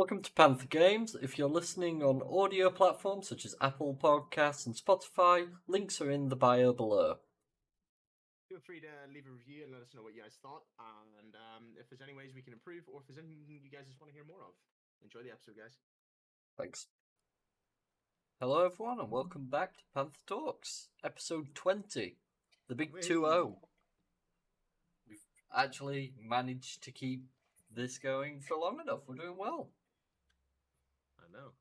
Welcome to Panther Games. If you're listening on audio platforms such as Apple Podcasts and Spotify, links are in the bio below. Feel free to leave a review and let us know what you guys thought, and if there's any ways we can improve, or if there's anything you guys just want to hear more of. Enjoy the episode, guys. Thanks. Hello, everyone, and welcome back to Panther Talks, episode 20, the big 2-0. We've actually managed to keep this going for long enough. We're doing well. I know.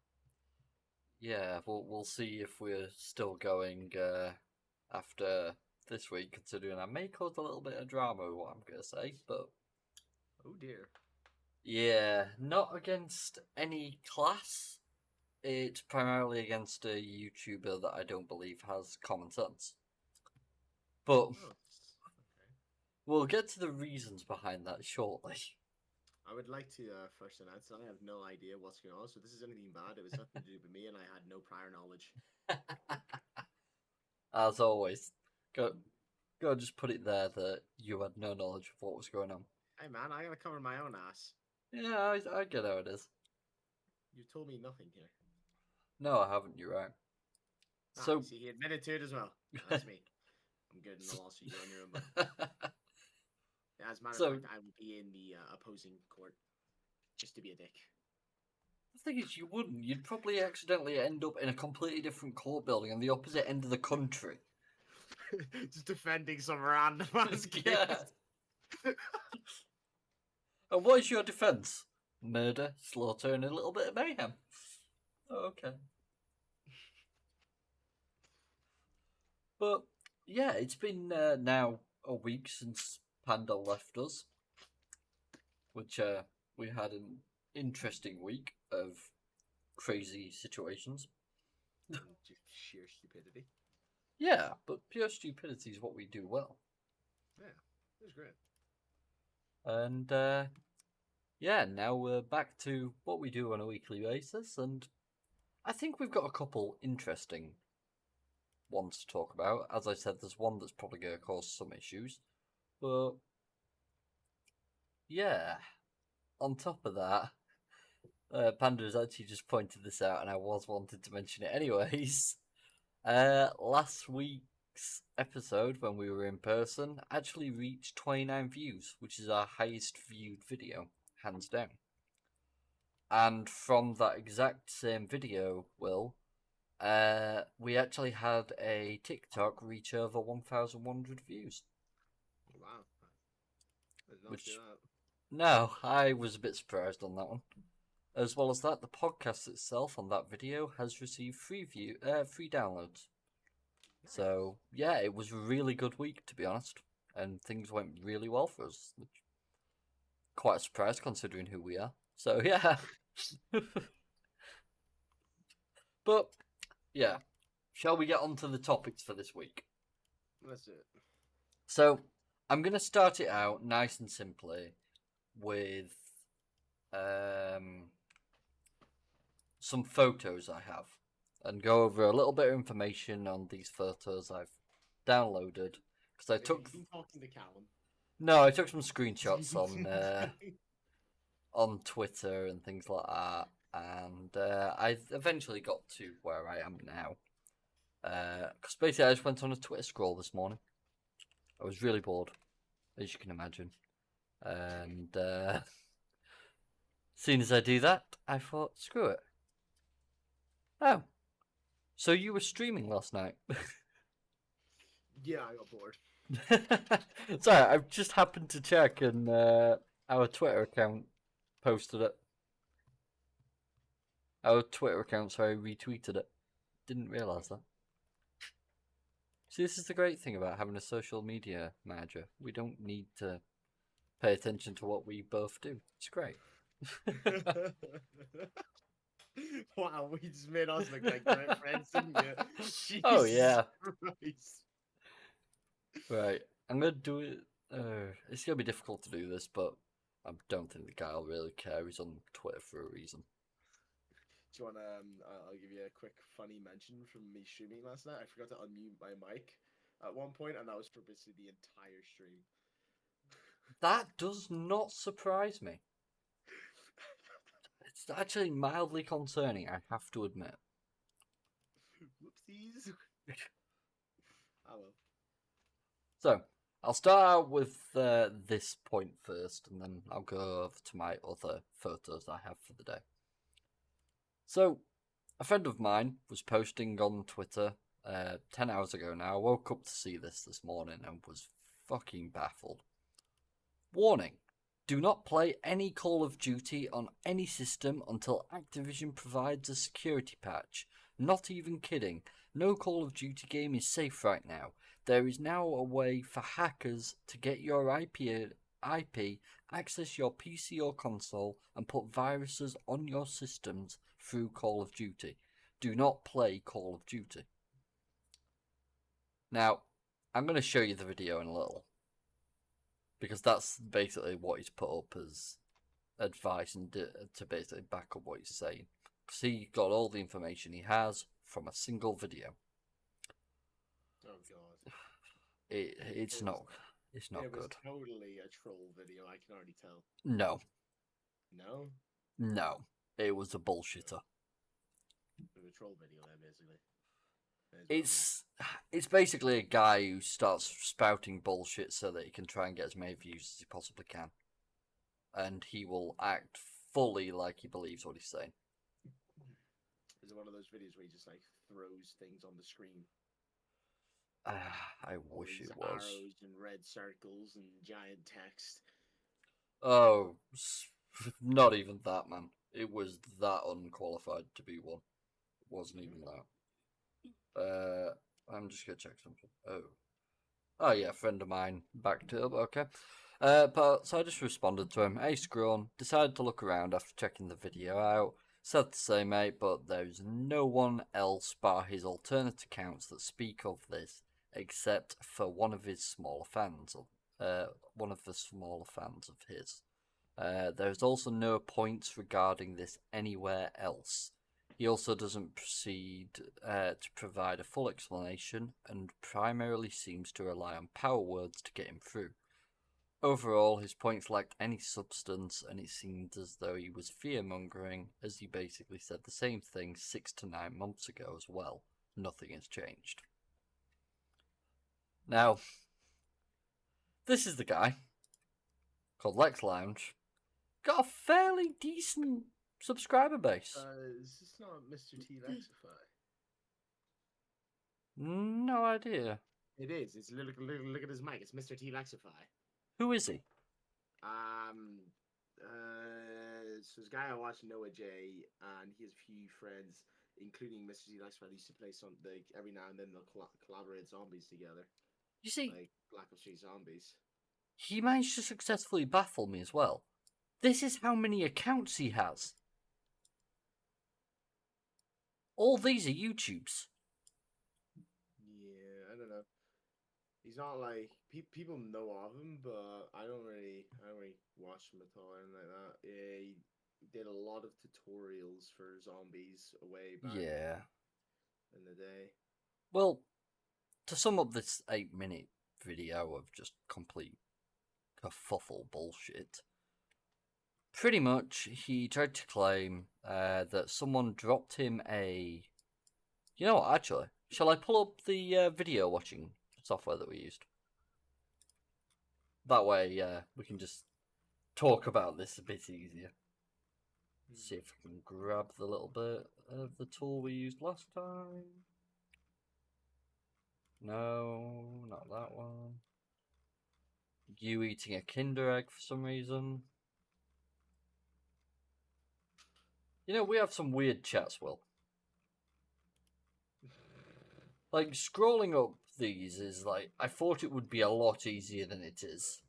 Yeah, we'll see if we're still going after this week, considering I may cause a little bit of drama with what I'm going to say, but... Oh dear. Yeah, not against any class. It's primarily against a YouTuber that I don't believe has common sense. But Okay. we'll get to the reasons behind that shortly. I would like to first announce that I have no idea what's going on, so if this is anything bad, it was nothing to do with me, and I had no prior knowledge. As always, go just put it there that you had no knowledge of what was going on. Hey man, I gotta cover my own ass. Yeah, I get how it is. You told me nothing here. No, I haven't, you're right. So see, he admitted to it as well. That's me. I'm good in the lawsuit. You're on your own, bud. As a matter of fact, I will be in the opposing court just to be a dick. The thing is, you wouldn't. You'd probably accidentally end up in a completely different court building on the opposite end of the country. Just defending some random ass case. Yeah. And what is your defense? Murder, slaughter, and a little bit of mayhem. Oh, okay. But, yeah, it's been now a week since Pandtha left us, which we had an interesting week of crazy situations. Just sheer stupidity. Yeah, but pure stupidity is what we do well. Yeah, it was great. And, yeah, now we're back to what we do on a weekly basis, and I think we've got a couple interesting ones to talk about. As I said, there's one that's probably going to cause some issues, but yeah, on top of that, Pandtha has actually just pointed this out, and I was wanted to mention it anyways. Last week's episode, when we were in person, actually reached 29 views, which is our highest viewed video, hands down. And from that exact same video, Will, we actually had a TikTok reach over 1,100 views. Wow. I did not see that. No, I was a bit surprised on that one. As well as that, the podcast itself on that video has received free downloads. So, yeah, it was a really good week, to be honest. And things went really well for us. Quite a surprise considering who we are. So, yeah. But, yeah. Shall we get on to the topics for this week? That's it. So, I'm going to start it out nice and simply with some photos I have and go over a little bit of information on these photos I've downloaded because I took. You talking to Callum? No, I took some screenshots on Twitter and things like that, and I eventually got to where I am now. Because basically, I just went on a Twitter scroll this morning. I was really bored, as you can imagine, and as soon as I do that, I thought, screw it. Oh, so you were streaming last night? Yeah, I got bored. Sorry, I just happened to check, and our Twitter account posted it. Our Twitter account, sorry, retweeted it. Didn't realise that. See, this is the great thing about having a social media manager. We don't need to pay attention to what we both do. It's great. Wow, we just made us look like great friends, didn't you? Jesus Oh, yeah. Christ. Right, I'm going to do it. It's going to be difficult to do this, but I don't think the guy will really care. He's on Twitter for a reason. Do you want to, I'll give you a quick funny mention from me streaming last night. I forgot to unmute my mic at one point, and that was for basically the entire stream. That does not surprise me. It's actually mildly concerning, I have to admit. Whoopsies. Oh well. So, I'll start out with this point first, and then I'll go over to my other photos I have for the day. So, a friend of mine was posting on Twitter 10 hours ago now. I woke up to see this morning and was fucking baffled. Warning. Do not play any Call of Duty on any system until Activision provides a security patch. Not even kidding. No Call of Duty game is safe right now. There is now a way for hackers to get your IP, access your PC or console, and put viruses on your systems through Call of Duty. Do not play Call of Duty. Now, I'm going to show you the video in a little, because that's basically what he's put up as advice and to basically back up what he's saying. Because he got all the information he has from a single video. Oh god. It's not good. It was totally a troll video, I can already tell. No. No? No. It was a bullshitter. It was a troll video then, basically. It's basically a guy who starts spouting bullshit so that he can try and get as many views as he possibly can. And he will act fully like he believes what he's saying. Is it one of those videos where he just like throws things on the screen? I wish it was. Arrows and red circles and giant text. Oh, not even that, man. It was that unqualified to be one. It wasn't even that. I'm just gonna check something. Oh yeah, friend of mine backed it up. Okay. But so I just responded to him. Hey, Scrawn, decided to look around after checking the video out. Sad to say, mate, but there's no one else bar his alternate accounts that speak of this, except for one of his smaller fans. One of the smaller fans of his. There's also no points regarding this anywhere else. He also doesn't proceed to provide a full explanation and primarily seems to rely on power words to get him through. Overall, his points lacked any substance, and it seemed as though he was fear-mongering, as he basically said the same thing 6 to 9 months ago as well. Nothing has changed. Now, this is the guy, called Lex Lounge, got a fairly decent subscriber base. Is this not Mr. T Lexify? No idea. It is. It's look at his mic. It's Mr. T Lexify. Who is he? So this guy I watch, Noah J, and he has a few friends, including Mr. T Lexify. They used to play some, like, every now and then they'll collaborate zombies together. You see, like Black Ops 3 Zombies. He managed to successfully baffle me as well. This is how many accounts he has. All these are YouTubes. Yeah, I don't know. He's not like people know of him, but I don't really watch him at all and like that. Yeah, he did a lot of tutorials for zombies way back. Yeah. In the day. Well, to sum up this 8-minute video of just complete kerfuffle bullshit, pretty much he tried to claim that someone dropped him a... You know what, actually, shall I pull up the video watching software that we used? That way we can just talk about this a bit easier. See if I can grab the little bit of the tool we used last time. No, not that one. You eating a Kinder Egg for some reason. You know, we have some weird chats, Will. Like, scrolling up these is like, I thought it would be a lot easier than it is.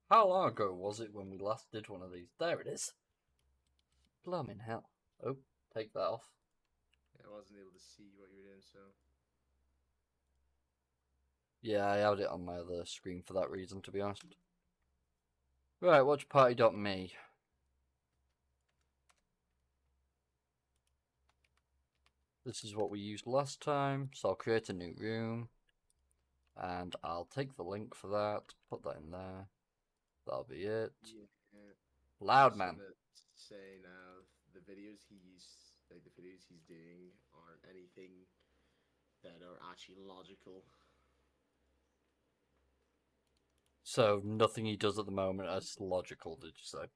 How long ago was it when we last did one of these? There it is. Blimmin' hell. Oh, take that off. I wasn't able to see what you were doing, so... Yeah, I had it on my other screen for that reason, to be honest. Right, watchparty.me. This is what we used last time, so I'll create a new room. And I'll take the link for that, put that in there. That'll be it. Yeah. I'm Loud just man. gonna say now the videos the videos he's doing aren't anything that are actually logical. So nothing he does at the moment is logical, did you say?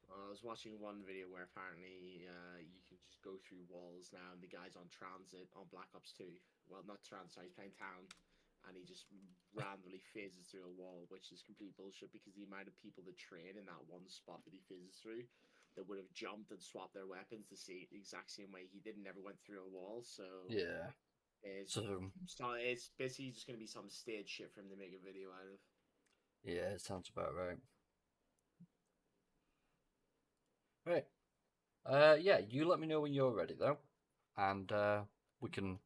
I was watching one video where apparently you can just go through walls now, and the guy's on transit on Black Ops 2. Well, not transit, he's playing town, and he just randomly phases through a wall, which is complete bullshit because the amount of people that train in that one spot that he phases through that would have jumped and swapped their weapons the exact same way he did never went through a wall. So Yeah. it's, So it's basically just going to be some stage shit for him to make a video out of. yeah, it sounds about right. Right. Yeah, you let me know when you're ready though. And we can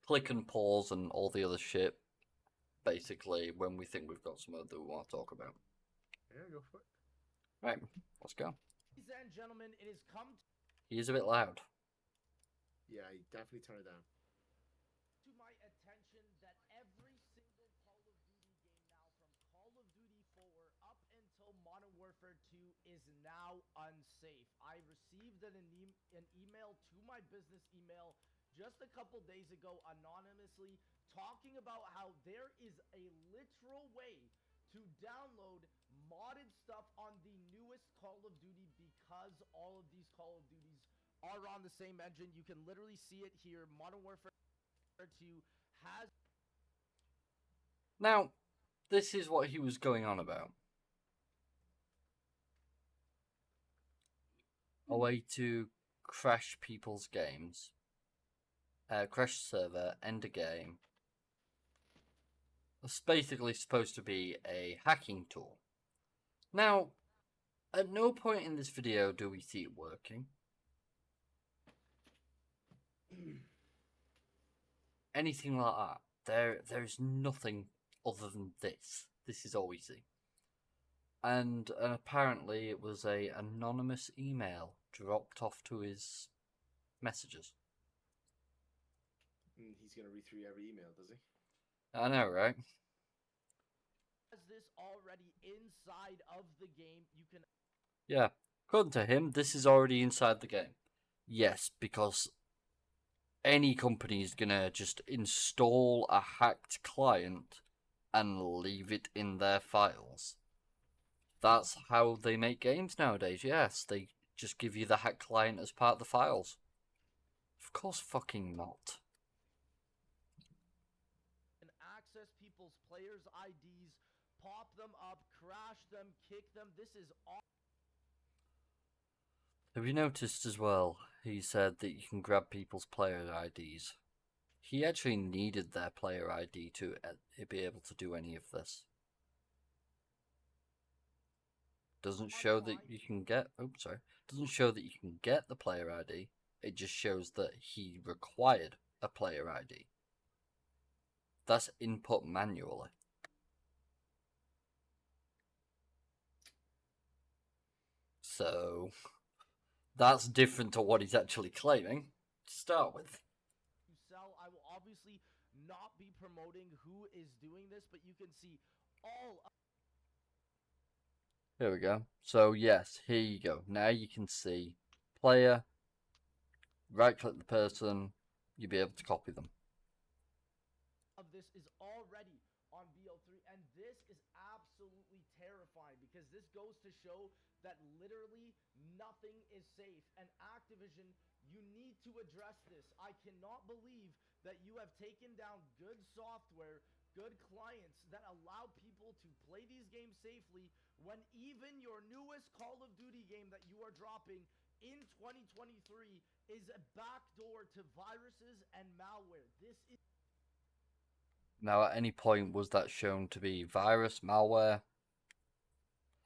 click and pause and all the other shit basically when we think we've got something that we want to talk about. Yeah, go for it. Right, let's go. Ladies and gentlemen, it has come He is a bit loud. Yeah, I definitely turn it down. to my attention that every single Call of Duty game now, from Call of Duty 4 up until Modern Warfare 2, is now unsafe. I received an email to my business email just a couple days ago anonymously talking about how there is a literal way to download modded stuff on the newest Call of Duty because all of these Call of Duties are on the same engine. You can literally see it here. Modern Warfare 2 has. Now, this is what he was going on about. A way to crash people's games. Crash server, end a game. It's basically supposed to be a hacking tool. Now, at no point in this video do we see it working. Anything like that. There's nothing other than this. This is all we see. And apparently it was a anonymous email dropped off to his messages. He's gonna read through every email, does he? I know, right? Has this already inside of the game. You can. Yeah. According to him, this is already inside the game. Yes, because any company is gonna just install a hacked client and leave it in their files. That's how they make games nowadays, yes. They just give you the hacked client as part of the files. Of course fucking not. Access people's players' IDs, pop them up, crash them, kick them. This is all. Have you noticed as well, he said that you can grab people's player IDs. He actually needed their player ID to be able to do any of this. Doesn't show that you can get, doesn't show that you can get the player ID. It just shows that he required a player ID. That's input manually. So, that's different to what he's actually claiming to start with. You sell. I will obviously not be promoting who is doing this, but you can see all. Here we go. So, yes, here you go. Now you can see player, right click the person, you'll be able to copy them. Of this is already on BO3, and this is absolutely terrifying because this goes to show that literally nothing is safe. And Activision, you need to address this. I cannot believe that you have taken down good software, good clients that allow people to play these games safely when even your newest Call of Duty game that you are dropping in 2023 is a backdoor to viruses and malware. This is. Now, at any point was that shown to be virus, malware?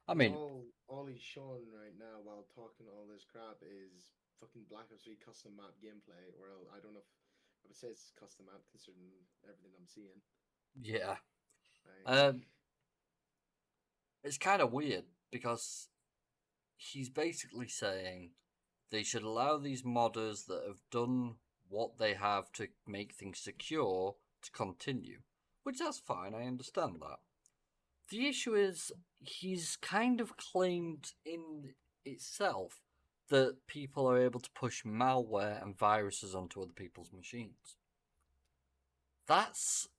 I mean, all he's showing right now while talking all this crap is fucking Black Ops 3 custom map gameplay, or I don't know if I would say it's custom map considering everything I'm seeing. yeah. Like, It's kind of weird because he's basically saying they should allow these modders that have done what they have to make things secure to continue. Which that's fine, I understand that. The issue is he's kind of claimed in itself that people are able to push malware and viruses onto other people's machines. That's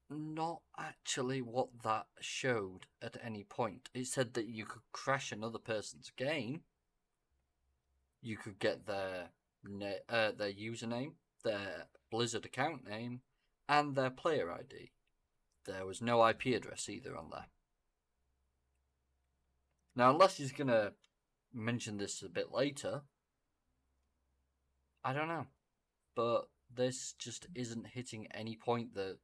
not actually what that showed at any point. It said that you could crash another person's game, you could get their username, their Blizzard account name, and their player ID. There was no IP address either on there. Now, unless he's going to mention this a bit later, I don't know. But this just isn't hitting any point that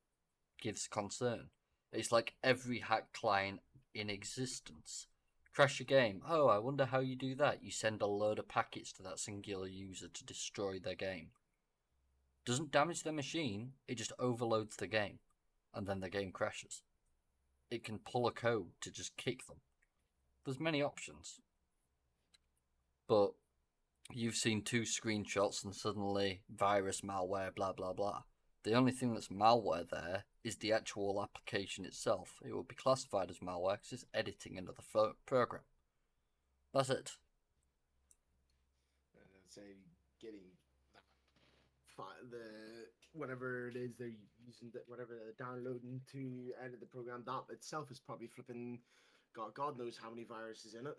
gives concern. It's like every hack client in existence. Crash a game. Oh, I wonder how you do that. You send a load of packets to that singular user to destroy their game. Doesn't damage their machine, it just overloads the game. And then the game crashes. It can pull a code to just kick them. There's many options. But you've seen 2 screenshots and suddenly virus, malware, blah blah blah. The only thing that's malware there is the actual application itself. It will be classified as malware because it's editing another program. That's it. And I'd say getting the whatever it is they're using, whatever they're downloading to edit the program, that itself is probably flipping. God knows how many viruses in it.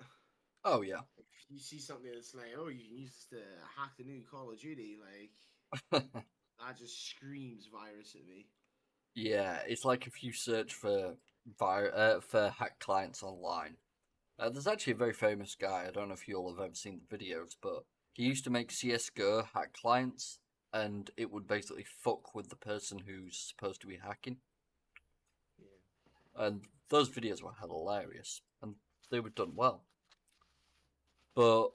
Oh yeah. If you see something that's like, oh, you can use this to hack the new Call of Duty, like that just screams virus at me. Yeah, it's like if you search for hack clients online. There's actually a very famous guy. I don't know if you'll have ever seen the videos, but he used to make CS:GO hack clients, and it would basically fuck with the person who's supposed to be hacking. Yeah. And those videos were hilarious, and they were done well. But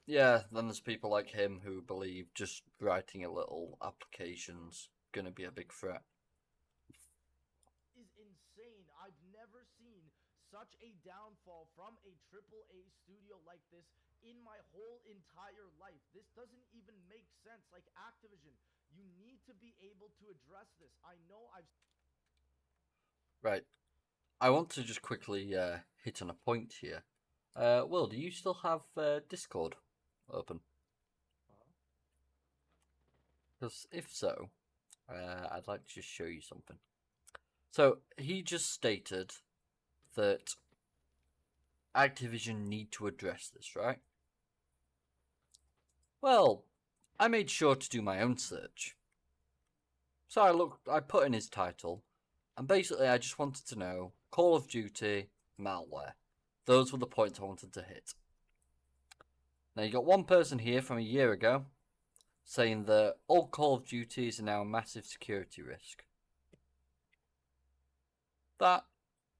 yeah, then there's people like him who believe just writing a little application's gonna be a big threat. Is insane. I've never seen such a downfall from a AAA studio like this in my whole entire life. This doesn't even make sense. Like Activision, you need to be able to address this. I know I've Right. I want to just quickly hit on a point here. Will, do you still have Discord open? Because if so, I'd like to just show you something. So, he just stated that Activision need to address this, right? Well, I made sure to do my own search. So I put in his title, and basically I just wanted to know Call of Duty malware. Those were the points I wanted to hit. Now you got one person here from a year ago saying that all Call of Duties are now a massive security risk. That,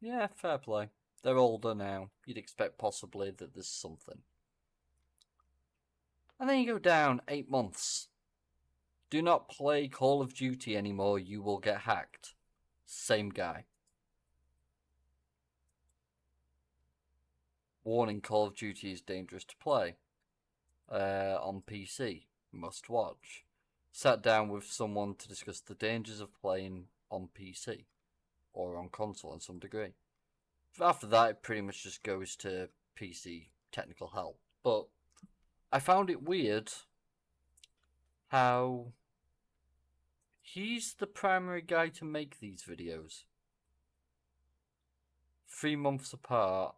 yeah, fair play. They're older now. You'd expect possibly that there's something. And then you go down 8 months. Do not play Call of Duty anymore, you will get hacked. Same guy. Warning, Call of Duty is dangerous to play. On PC. Must watch. Sat down with someone to discuss the dangers of playing on PC. Or on console in some degree. After that, it pretty much just goes to PC technical help. But I found it weird how he's the primary guy to make these videos. 3 months apart,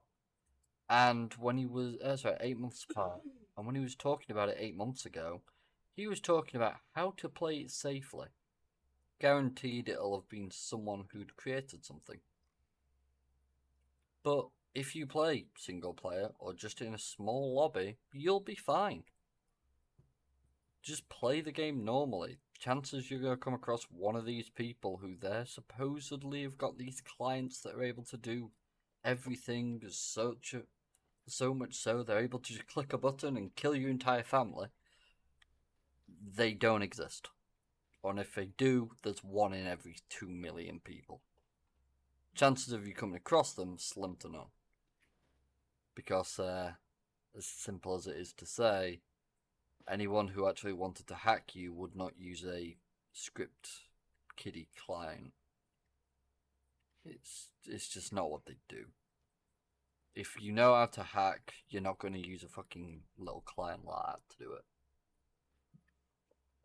and when he was 8 months apart, and when he was talking about it 8 months ago, he was talking about how to play it safely. Guaranteed it'll have been someone who'd created something. But if you play single player or just in a small lobby, you'll be fine. Just play the game normally. Chances you're going to come across one of these people who they're supposedly have got these clients that are able to do everything so much so they're able to just click a button and kill your entire family. They don't exist. Or if they do, there's 1 in every 2 million people. Chances of you coming across them, slim to none. Because, as simple as it is to say, anyone who actually wanted to hack you would not use a script kiddie client. It's just not what they do. If you know how to hack, you're not going to use a fucking little client like that to do it.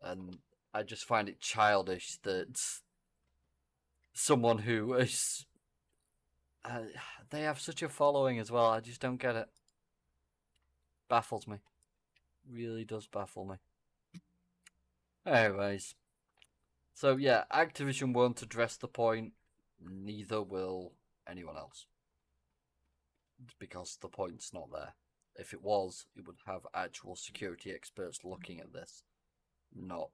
And I just find it childish that someone who is... they have such a following as well. I just don't get it. Baffles me. Really does baffle me. Anyways. So yeah, Activision won't address the point. Neither will anyone else. Because the point's not there. If it was, it would have actual security experts looking at this. Not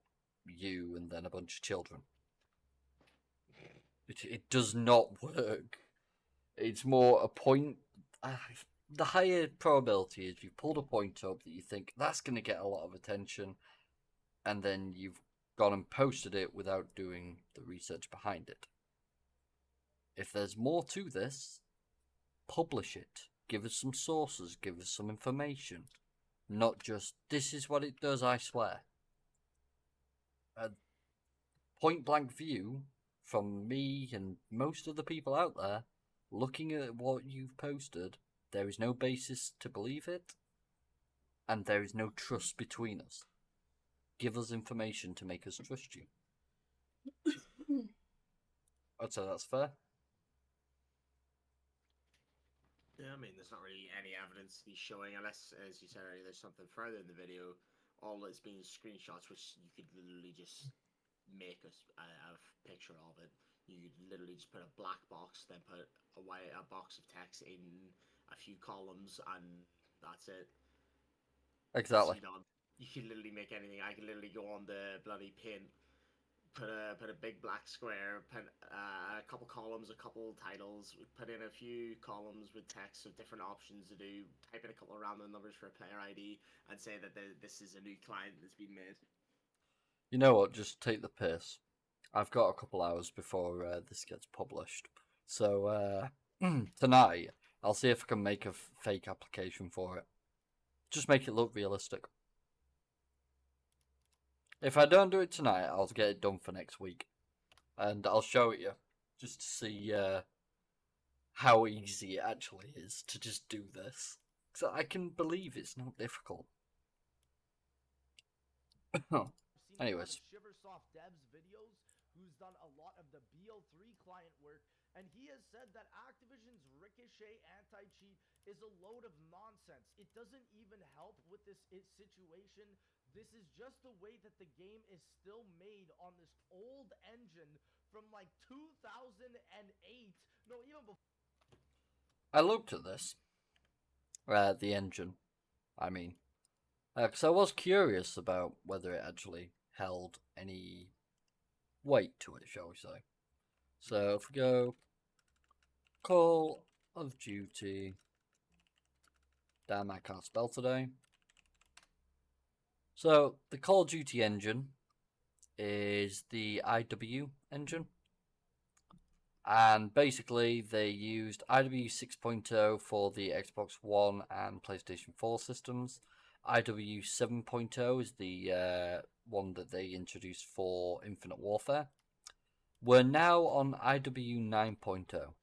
you and then a bunch of children. It does not work. It's more a point. The higher probability is you pulled a point up that you think that's going to get a lot of attention, and then you've gone and posted it without doing the research behind it. If there's more to this, publish it. Give us some sources. Give us some information. Not just, this is what it does, I swear. A point blank view from me and most of the people out there, looking at what you've posted, there is no basis to believe it, and there is no trust between us. Give us information to make us trust you. I'd say that's fair. Yeah, I mean, there's not really any evidence he's showing, unless, as you said earlier, there's something further in the video. All it's been screenshots, which you could literally just make a picture of it. You could literally just put a black box, then put a box of text in a few columns, and that's it. Exactly. So, you can literally make anything. I can literally go on the bloody pin, put a big black square, put a couple columns, a couple titles, put in a few columns with text of different options to do, type in a couple of random numbers for a player ID, and say that this is a new client that's been made. You know what? Just take the piss. I've got a couple hours before this gets published. So tonight, I'll see if I can make a fake application for it. Just make it look realistic. If I don't do it tonight, I'll get it done for next week. And I'll show it you. Just to see how easy it actually is to just do this. So I can believe it's not difficult. Anyways. Shiversoft Dev's videos, who's done a lot of the BL3 client work, and he has said that Activision's Ricochet anti-cheat is a load of nonsense. It doesn't even help with this situation. This is just the way that the game is still made on this old engine from like 2008. No, even before. I looked at this. The engine, I mean. Because I was curious about whether it actually held any weight to it, shall we say. So if we go Call of Duty. Damn, I can't spell today. So the Call of Duty engine is the IW engine. And basically they used IW 6.0 for the Xbox One and PlayStation 4 systems. IW 7.0 is the one that they introduced for Infinite Warfare. We're now on IW 9.0.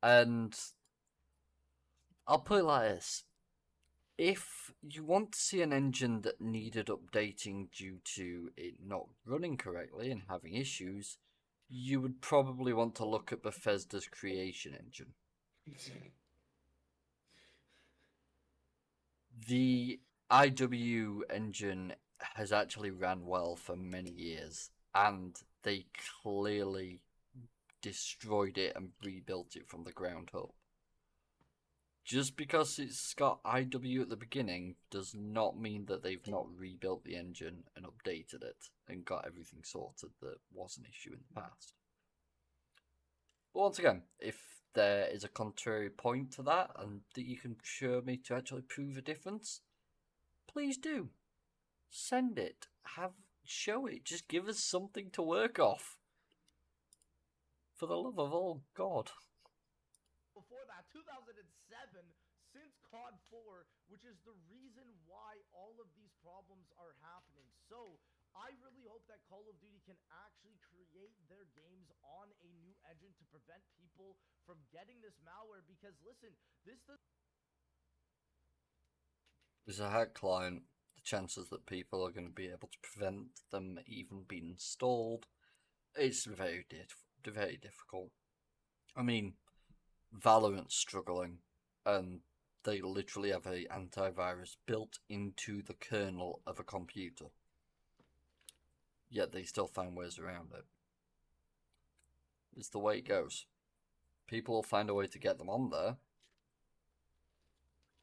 And I'll put it like this. If you want to see an engine that needed updating due to it not running correctly and having issues, you would probably want to look at Bethesda's Creation engine. The IW engine has actually ran well for many years, and they clearly destroyed it and rebuilt it from the ground up. Just because it's got IW at the beginning does not mean that they've not rebuilt the engine and updated it and got everything sorted that was an issue in the past. But once again, if there is a contrary point to that and that you can show me to actually prove a difference, please do. Send it. Show it. Just give us something to work off. For the love of all God. Before that, 2007, since COD 4, which is the reason why all of these problems are happening. So I really hope that Call of Duty can actually create their games on a new engine to prevent people from getting this malware, because listen, this does There's a hack client. The chances that people are going to be able to prevent them even being installed, it's very difficult. I mean, Valorant's struggling, and they literally have a antivirus built into the kernel of a computer. Yet they still find ways around it. It's the way it goes. People will find a way to get them on there.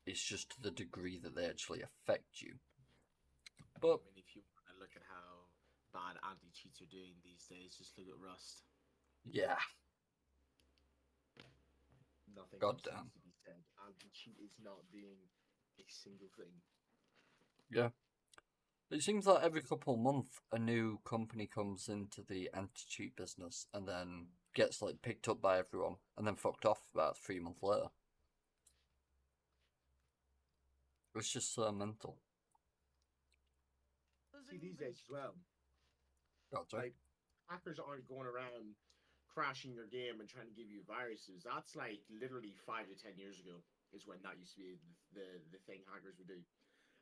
It's just to the degree that they actually affect you. But I mean, if you want to look at how bad anti-cheats are doing these days, just look at Rust. yeah, Nothing else goddamn. needs to be said. Anti-cheat is not doing a single thing. Yeah. It seems like every couple of months a new company comes into the anti-cheat business and then gets like picked up by everyone and then fucked off about 3 months later. It's just so mental. See, these days as well, Gotcha. like, hackers aren't going around crashing your game and trying to give you viruses. That's like literally 5 to 10 years ago is when that used to be the thing hackers would do.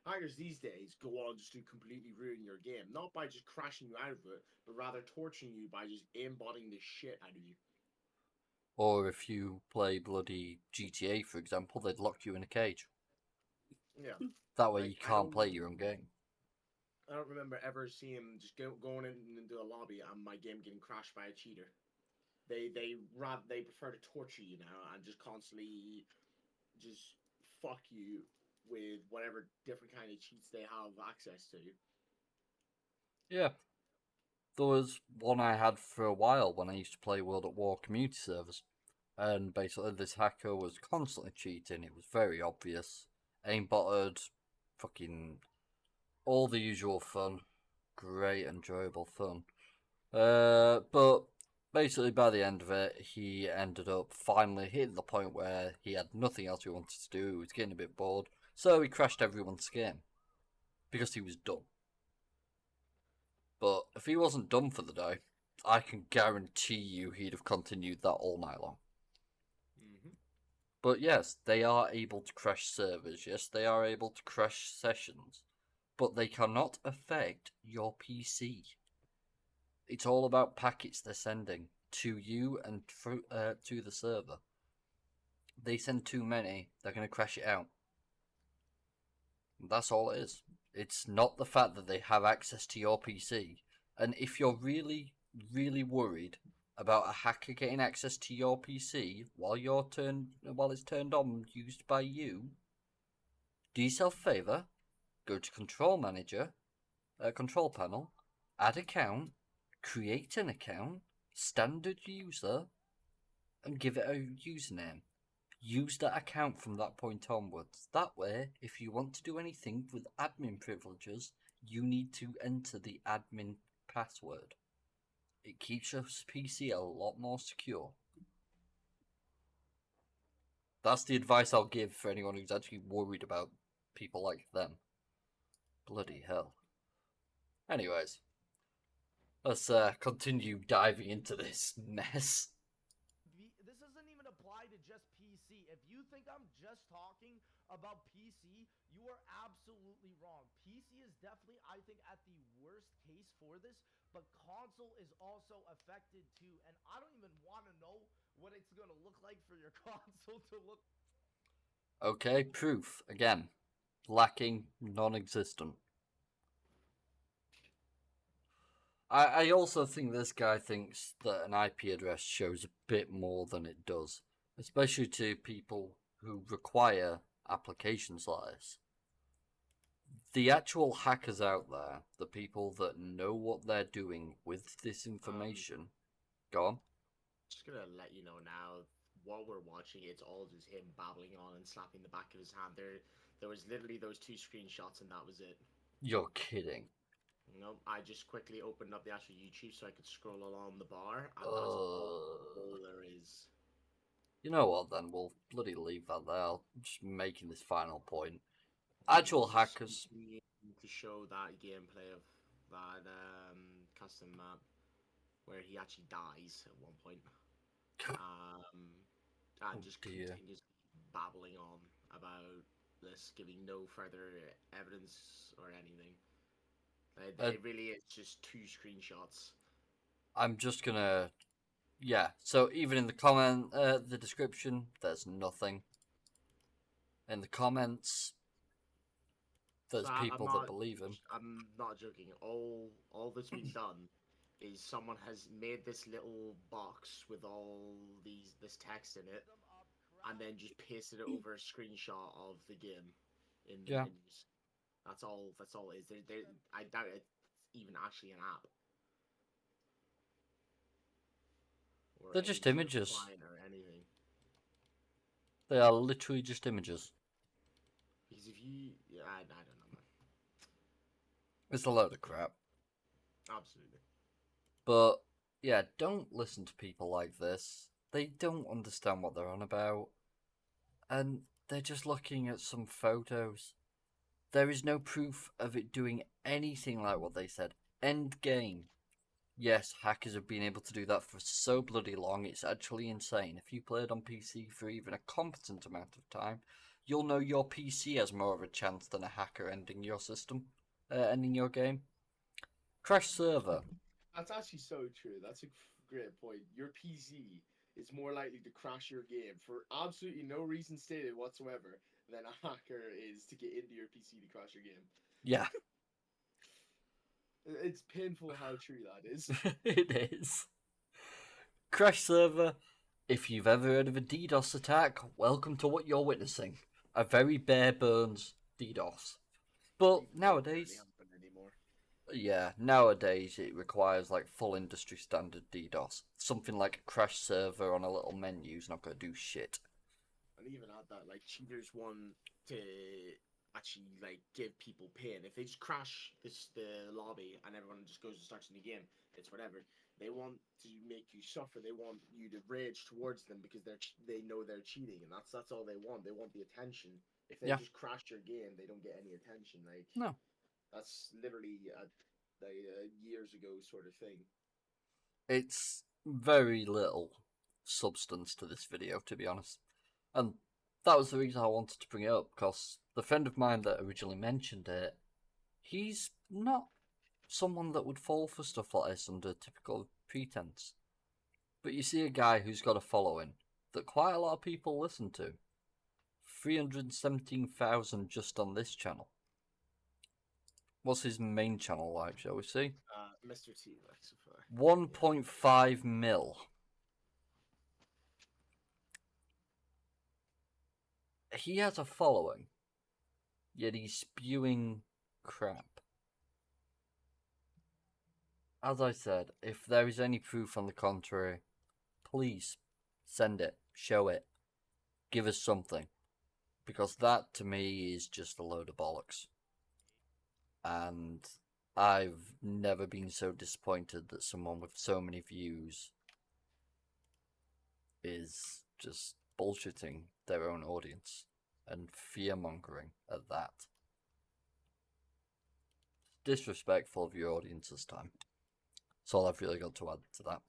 Hackers these days go on just to completely ruin your game, not by just crashing you out of it, but rather torturing you by just aimbotting the shit out of you. Or if you play bloody GTA, for example, they'd lock you in a cage. Yeah, That way like you can't play your own game. I don't remember ever seeing just going into a lobby and my game getting crashed by a cheater. They prefer to torture you now and just constantly just fuck you with whatever different kind of cheats they have access to. Yeah. There was one I had for a while when I used to play World at War community servers. And basically this hacker was constantly cheating. It was very obvious. Aimbotted, fucking all the usual fun. Great, enjoyable fun. But basically by the end of it, he ended up finally hitting the point where he had nothing else he wanted to do. He was getting a bit bored. So he crashed everyone's game. Because he was dumb. But if he wasn't done for the day, I can guarantee you he'd have continued that all night long. Mm-hmm. But yes, they are able to crash servers. Yes, they are able to crash sessions. But they cannot affect your PC. It's all about packets they're sending to you and to the server. They send too many, they're going to crash it out. That's all it is. It's not the fact that they have access to your PC. And if you're really, really worried about a hacker getting access to your PC while it's turned on, used by you, do yourself a favour, go to Control Manager, Control Panel, add account, create an account, standard user, and give it a username. Use that account from that point onwards. That way, if you want to do anything with admin privileges, you need to enter the admin password. It keeps your PC a lot more secure. That's the advice I'll give for anyone who's actually worried about people like them. Bloody hell. Anyways, let's continue diving into this mess. This doesn't even apply to just PC. If you think I'm just talking about PC, you are absolutely wrong. PC is definitely, I think, at the worst case for this, but console is also affected too. And I don't even want to know what it's going to look like for your console to look. Okay, proof. Again, lacking, non-existent. I also think this guy thinks that an IP address shows a bit more than it does, especially to people who require applications like this. The actual hackers out there, the people that know what they're doing with this information, go on. Just gonna let you know now, while we're watching, it's all just him babbling on and slapping the back of his hand. There was literally those two screenshots, and that was it. You're kidding. No, I just quickly opened up the actual YouTube so I could scroll along the bar, and that's all there is. You know what? Then we'll bloody leave that there. I'm just making this final point. He Actual was just hackers. continuing to show that gameplay of that custom map where he actually dies at one point. And Oh just dear. continues babbling on about this, giving no further evidence or anything. It really is just two screenshots. I'm just gonna. Yeah. So even in the description, there's nothing. In the comments, So there's people that believe him. I'm not joking. All that's been done is someone has made this little box with all this text in it, and then just pasted it over a screenshot of the game in the Yeah. menus. That's all. That's all it is. I doubt it's even actually an app or They're any just sort of images. client or anything. They are literally just images. Because if you, yeah, I don't know, man. It's a load of crap. Absolutely. But yeah, don't listen to people like this. They don't understand what they're on about. And they're just looking at some photos. There is no proof of it doing anything like what they said. End game. Yes, hackers have been able to do that for so bloody long, it's actually insane. If you played on PC for even a competent amount of time, you'll know your PC has more of a chance than a hacker ending your system, ending your game. Crash server. That's actually so true. That's a great point. Your PC is more likely to crash your game for absolutely no reason stated whatsoever than a hacker is to get into your PC to crash your game. Yeah, It's painful how true that is. it is. Crash server. If you've ever heard of a DDoS attack, welcome to what you're witnessing. A very bare bones DDoS. But Even though it barely nowadays, happen anymore. yeah, nowadays it requires like full industry standard DDoS. Something like a crash server on a little menu is not going to do shit. And even at that, like cheaters want to actually like give people pain. If they just crash the lobby and everyone just goes and starts a new game, it's whatever. They want to make you suffer. They want you to rage towards them because they know they're cheating, and that's all they want. They want the attention. If they Yeah, just crash your game, they don't get any attention. Like no. that's literally a years ago sort of thing. It's very little substance to this video, to be honest. And that was the reason I wanted to bring it up, because the friend of mine that originally mentioned it, he's not someone that would fall for stuff like this under typical pretense. But you see a guy who's got a following that quite a lot of people listen to. 317,000 just on this channel. What's his main channel like, shall we see? Mr. T Lexify. 1.5 mil. He has a following, yet he's spewing crap. As I said, if there is any proof on the contrary, please send it, show it, give us something. Because that to me is just a load of bollocks. And I've never been so disappointed that someone with so many views is just bullshitting their own audience and fear-mongering at that. Disrespectful of your audience this time. That's all I've really got to add to that.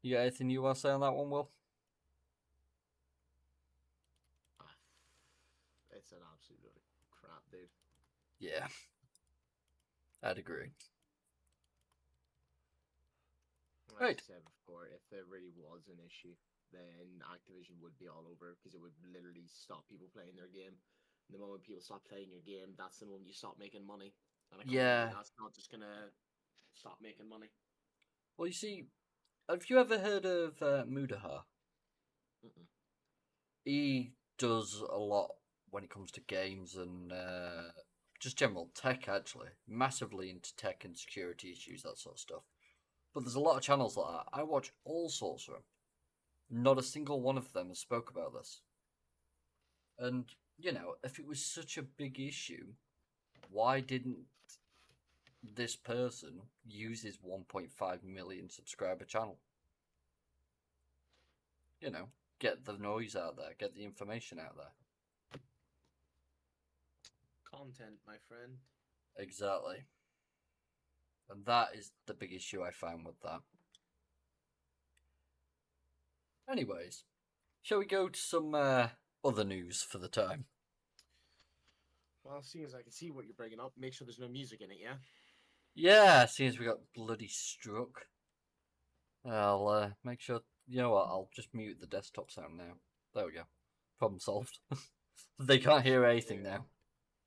You got anything you want to say on that one, Will? It's an absolute load of crap, dude. Yeah. I'd agree. Like Right. I said before, if there really was an issue, then Activision would be all over because it would literally stop people playing their game. The moment people stop playing your game, that's the moment you stop making money. And a company Yeah. like that's not just gonna stop making money. Well, you see, have you ever heard of Mudaha? Mm-mm. He does a lot when it comes to games and just general tech, actually. Massively into tech and security issues, that sort of stuff. But there's a lot of channels like that. I watch all sorts of them. Not a single one of them has spoke about this. And, you know, if it was such a big issue, why didn't this person use his 1.5 million subscriber channel? get the noise out there, get the information out there. Content, my friend. Exactly. And that is the big issue I found with that. Anyways, shall we go to some other news for the time? Well, seeing as I can see what you're bringing up, make sure there's no music in it, yeah? Yeah, seeing as we got bloody struck. I'll make sure. You know what? I'll just mute the desktop sound now. There we go. Problem solved. They can't hear anything now.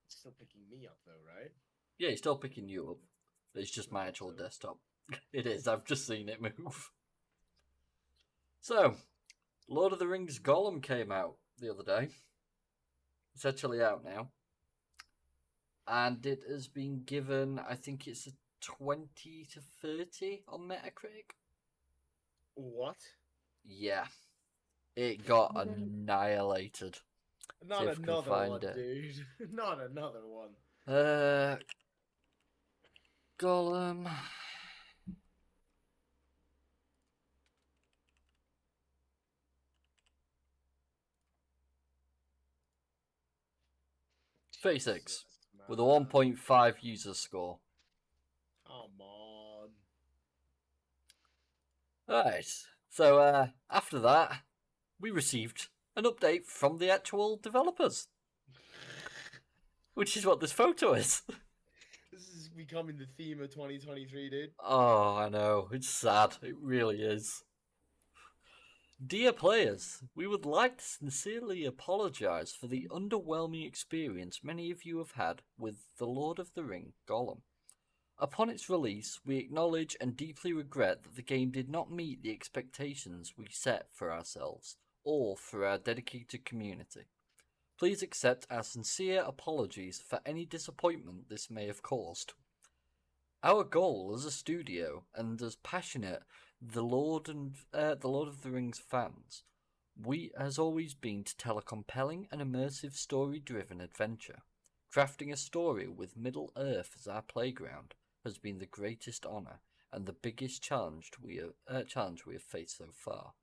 It's still picking me up, though, right? Yeah, he's still picking you up. It's just my actual desktop. It is. I've just seen it move. So, Lord of the Rings Gollum came out the other day. It's actually out now. And it has been given, I think it's a 20 to 30 on Metacritic. What? Yeah. It got annihilated. Not See if we can another find one, it. dude. Not another one. Gollum. Phase 6 Jesus, with a man. 1.5 user score. Come on. Right. So after that, we received an update from the actual developers, which is what this photo is. This is becoming the theme of 2023, dude. Oh, I know. It's sad. It really is. Dear players, we would like to sincerely apologise for the underwhelming experience many of you have had with The Lord of the Ring Gollum. Upon its release, we acknowledge and deeply regret that the game did not meet the expectations we set for ourselves or for our dedicated community. Please accept our sincere apologies for any disappointment this may have caused. Our goal as a studio and as passionate the Lord of the Rings fans, has always been to tell a compelling and immersive story-driven adventure. Crafting a story with Middle Earth as our playground has been the greatest honour and the biggest challenge we have faced so far.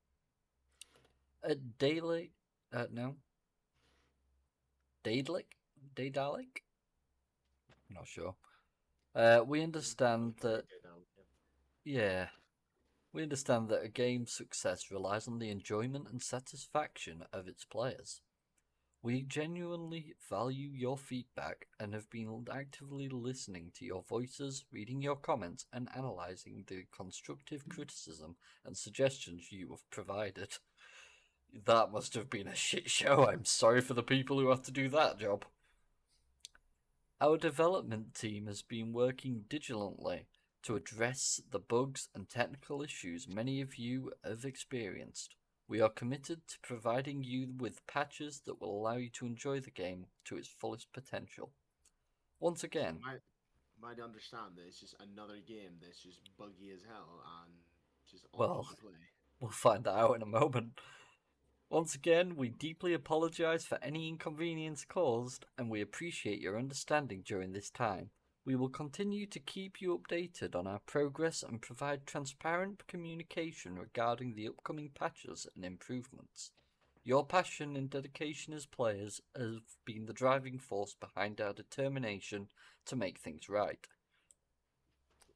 Daedalic? I'm not sure. We understand that. Yeah. We understand that a game's success relies on the enjoyment and satisfaction of its players. We genuinely value your feedback and have been actively listening to your voices, reading your comments, and analysing the constructive criticism and suggestions you have provided. That must have been a shit show. I'm sorry for the people who have to do that job. Our development team has been working diligently to address the bugs and technical issues many of you have experienced. We are committed to providing you with patches that will allow you to enjoy the game to its fullest potential. Once again, might understand that it's just another game that's just buggy as hell and just Well, awful to play. we'll find that out in a moment. Once again, we deeply apologise for any inconvenience caused, and we appreciate your understanding during this time. We will continue to keep you updated on our progress and provide transparent communication regarding the upcoming patches and improvements. Your passion and dedication as players have been the driving force behind our determination to make things right.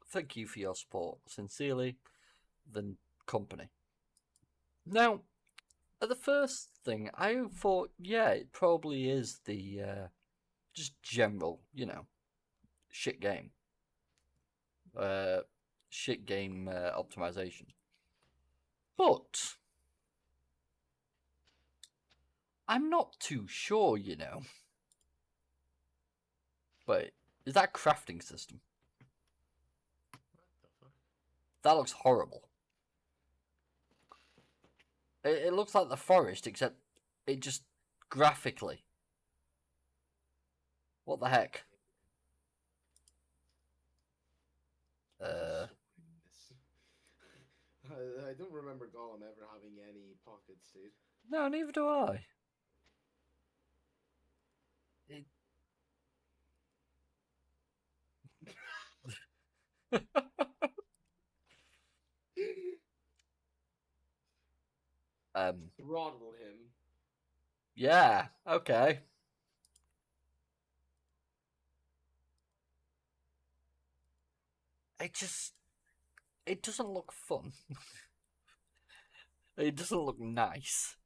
Thank you for your support. Sincerely, the company. Now, at the first thing, I thought, yeah, it probably is the just general, shit game. Shit game optimization. But I'm not too sure, Wait, is that a crafting system? What the fuck? That looks horrible. It looks like the forest, except it just graphically. What the heck? I don't remember Gollum ever having any pockets, dude. No, neither do I. Yeah, okay. It doesn't look fun. It doesn't look nice.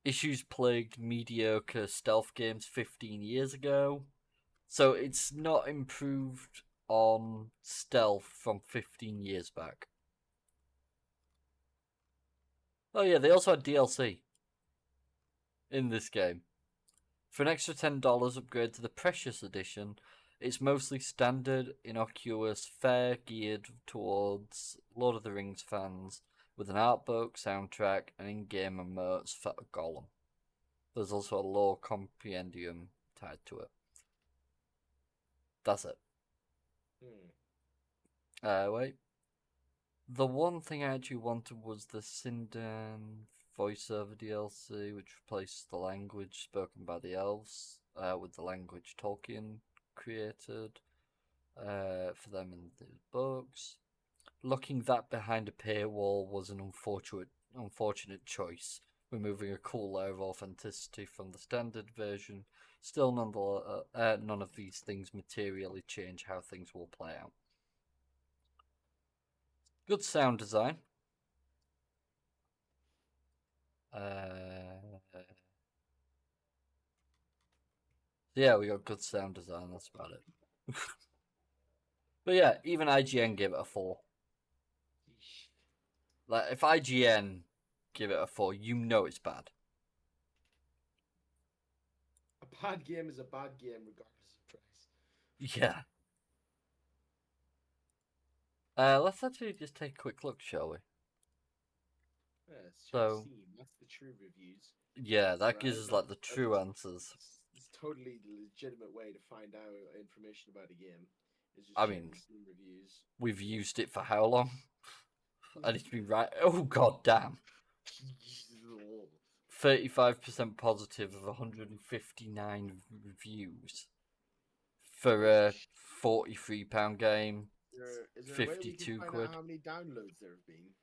Issues plagued mediocre stealth games 15 years ago. So it's not improved on stealth from 15 years back. Oh yeah, they also had DLC in this game. For an extra $10, upgrade to the Precious Edition. It's mostly standard, innocuous fare geared towards Lord of the Rings fans, with an art book, soundtrack, and in-game emotes for Gollum. There's also a lore compendium tied to it. That's it. Wait. The one thing I actually wanted was the Sindan voiceover DLC, which replaced the language spoken by the elves with the language Tolkien created for them in the books. Locking that behind a paywall was an unfortunate choice, removing a cool layer of authenticity from the standard version. Still, none of these things materially change how things will play out. Good sound design. Yeah, we got good sound design. That's about it. But yeah, even IGN gave it a 4. Like, if IGN give it a 4, you know it's bad. A bad game is a bad game, regardless of price. Yeah. Let's actually just take a quick look, shall we? Yeah, check So, Steam. That's the true reviews. yeah, that Right? gives us like the true answers. It's totally the legitimate way to find out information about a game. Is just I checking mean, Steam reviews. we've used it for how long? And it's been right. Oh, god damn. 35% positive of 159 reviews for a £43 game. Is there a way we can 52 find quid. out how many downloads there have been?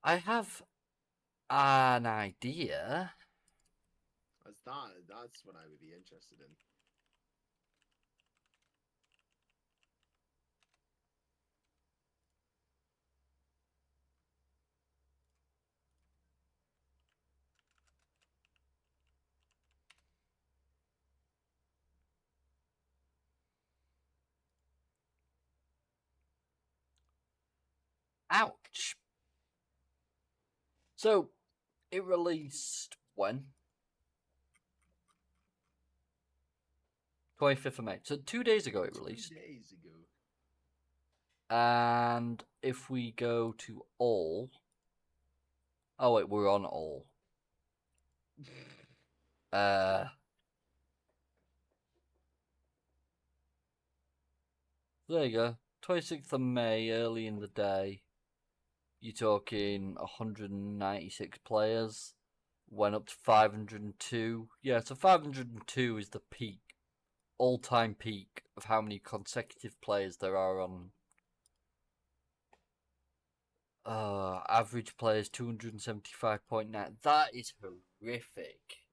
I have an idea. That's what I would be interested in. Ouch. So, it released when? 25th of May. So 2 days ago it released. 2 days ago. And if we go to all... Oh wait, we're on all. There you go. 26th of May, early in the day. You're talking 196 players. Went up to 502. Yeah, so 502 is the peak. All-time peak of how many consecutive players there are on... average players 275.9. That is horrific.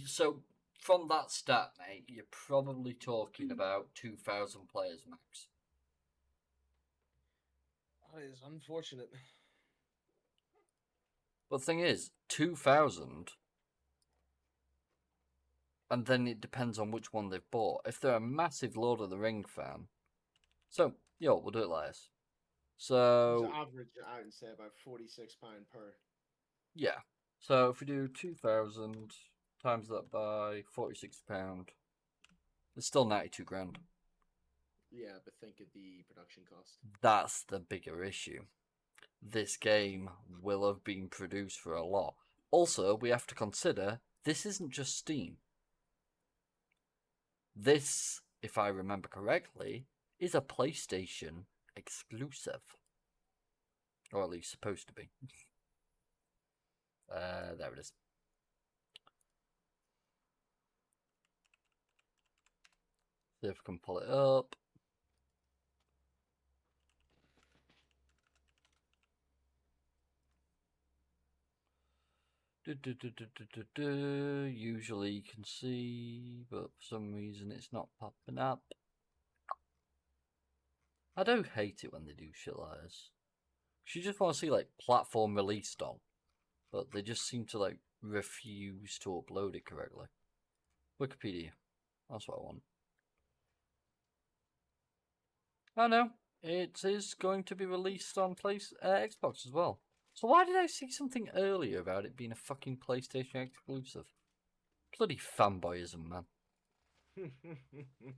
So, from that stat, mate, you're probably talking about 2,000 players max. That is unfortunate. But the thing is, 2,000, and then it depends on which one they've bought. If they're a massive Lord of the Ring fan, so, we'll do it like this. So, Just average it out and say about £46 per. yeah. So, if we do 2,000 times that by £46, it's still 92 grand. Yeah, but think of the production cost. That's the bigger issue. This game will have been produced for a lot. Also, we have to consider this isn't just Steam. This, if I remember correctly, is a PlayStation exclusive. Or at least supposed to be. There it is. See if I can pull it up. Usually you can see, but for some reason it's not popping up. I do hate it when they do shit like this. You just want to see like platform released on, but they just seem to like refuse to upload it correctly. Wikipedia, that's what I want. I know it is going to be released on Xbox as well. So why did I see something earlier about it being a fucking PlayStation exclusive? Bloody fanboyism, man.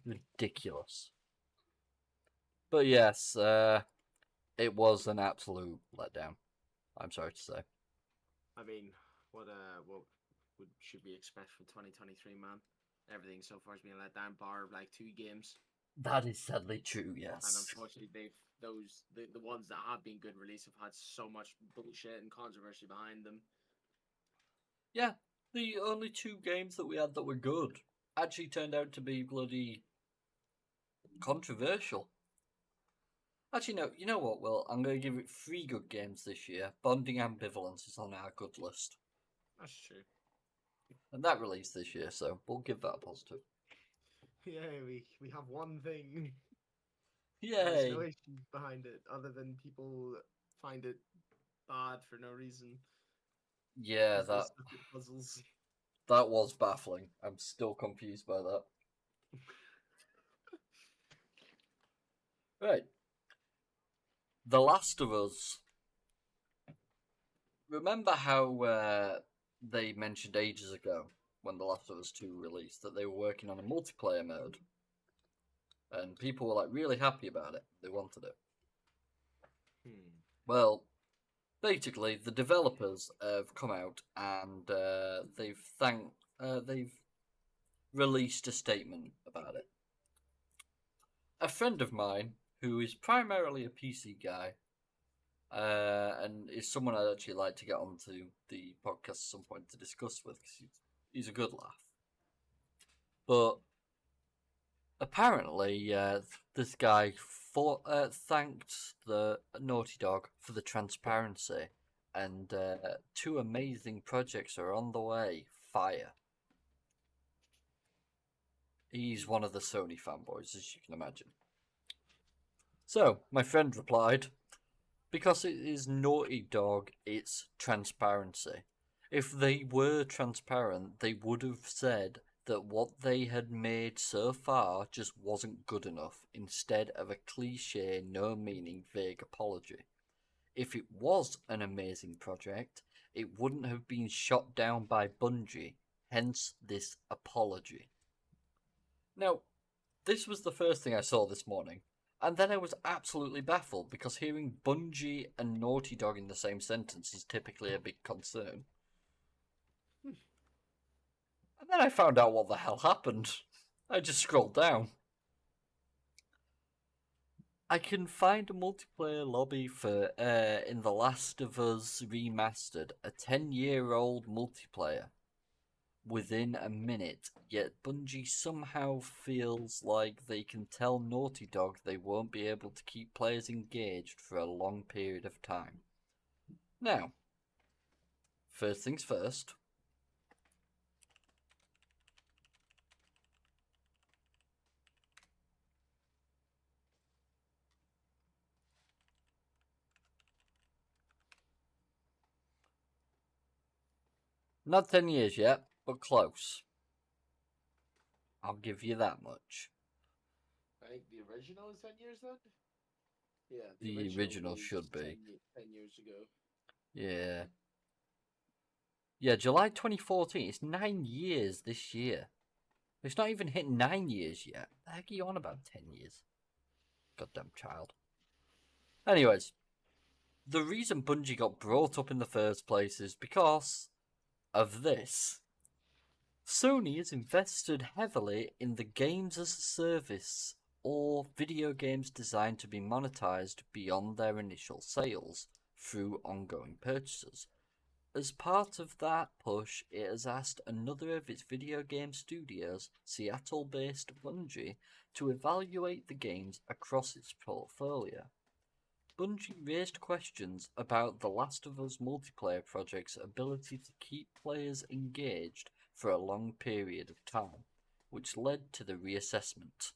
Ridiculous. But yes, it was an absolute letdown. I'm sorry to say. I mean, what should we expect from 2023, man? Everything so far has been let down, bar like 2 games. That is sadly true, yes. And unfortunately, the ones that have been good release have had so much bullshit and controversy behind them. Yeah, the only 2 games that we had that were good actually turned out to be bloody controversial. Actually, no, you know what, Will? I'm going to give it 3 good games this year. Bonding Ambivalence is on our good list. That's true. And that released this year, so we'll give that a positive. Yeah, we have one thing. Yay! There's no issues behind it, other than people find it bad for no reason. Yeah, puzzles. That was baffling. I'm still confused by that. Right. The Last of Us. Remember how they mentioned ages ago, when The Last of Us 2 released, that they were working on a multiplayer mode? And people were like really happy about it. They wanted it. Well, basically, the developers have come out and they've released a statement about it. A friend of mine, who is primarily a PC guy, and is someone I'd actually like to get onto the podcast at some point to discuss with, because he's a good laugh. But apparently, this guy thanked the Naughty Dog for the transparency, and 2 amazing projects are on the way. Fire. He's one of the Sony fanboys, as you can imagine. So, my friend replied, because it is Naughty Dog, it's transparency. If they were transparent, they would have said that what they had made so far just wasn't good enough, instead of a cliche, no-meaning, vague apology. If it was an amazing project, it wouldn't have been shot down by Bungie, hence this apology. Now, this was the first thing I saw this morning, and then I was absolutely baffled, because hearing Bungie and Naughty Dog in the same sentence is typically a big concern. And then I found out what the hell happened. I just scrolled down. I can find a multiplayer lobby for in The Last of Us Remastered, a 10-year-old multiplayer, within a minute, yet Bungie somehow feels like they can tell Naughty Dog they won't be able to keep players engaged for a long period of time. Now, first things first. Not 10 years yet, but close. I'll give you that much. I think the original is 10 years then? Yeah, The original should be. 10 years ago. Yeah. Yeah, July 2014. It's 9 years this year. It's not even hit 9 years yet. The heck are you on about 10 years? Goddamn child. Anyways, the reason Bungie got brought up in the first place is because of this. Sony has invested heavily in the games as a service, or video games designed to be monetized beyond their initial sales through ongoing purchases. As part of that push, it has asked another of its video game studios, Seattle-based Bungie, to evaluate the games across its portfolio. Bungie raised questions about The Last of Us multiplayer project's ability to keep players engaged for a long period of time, which led to the reassessment.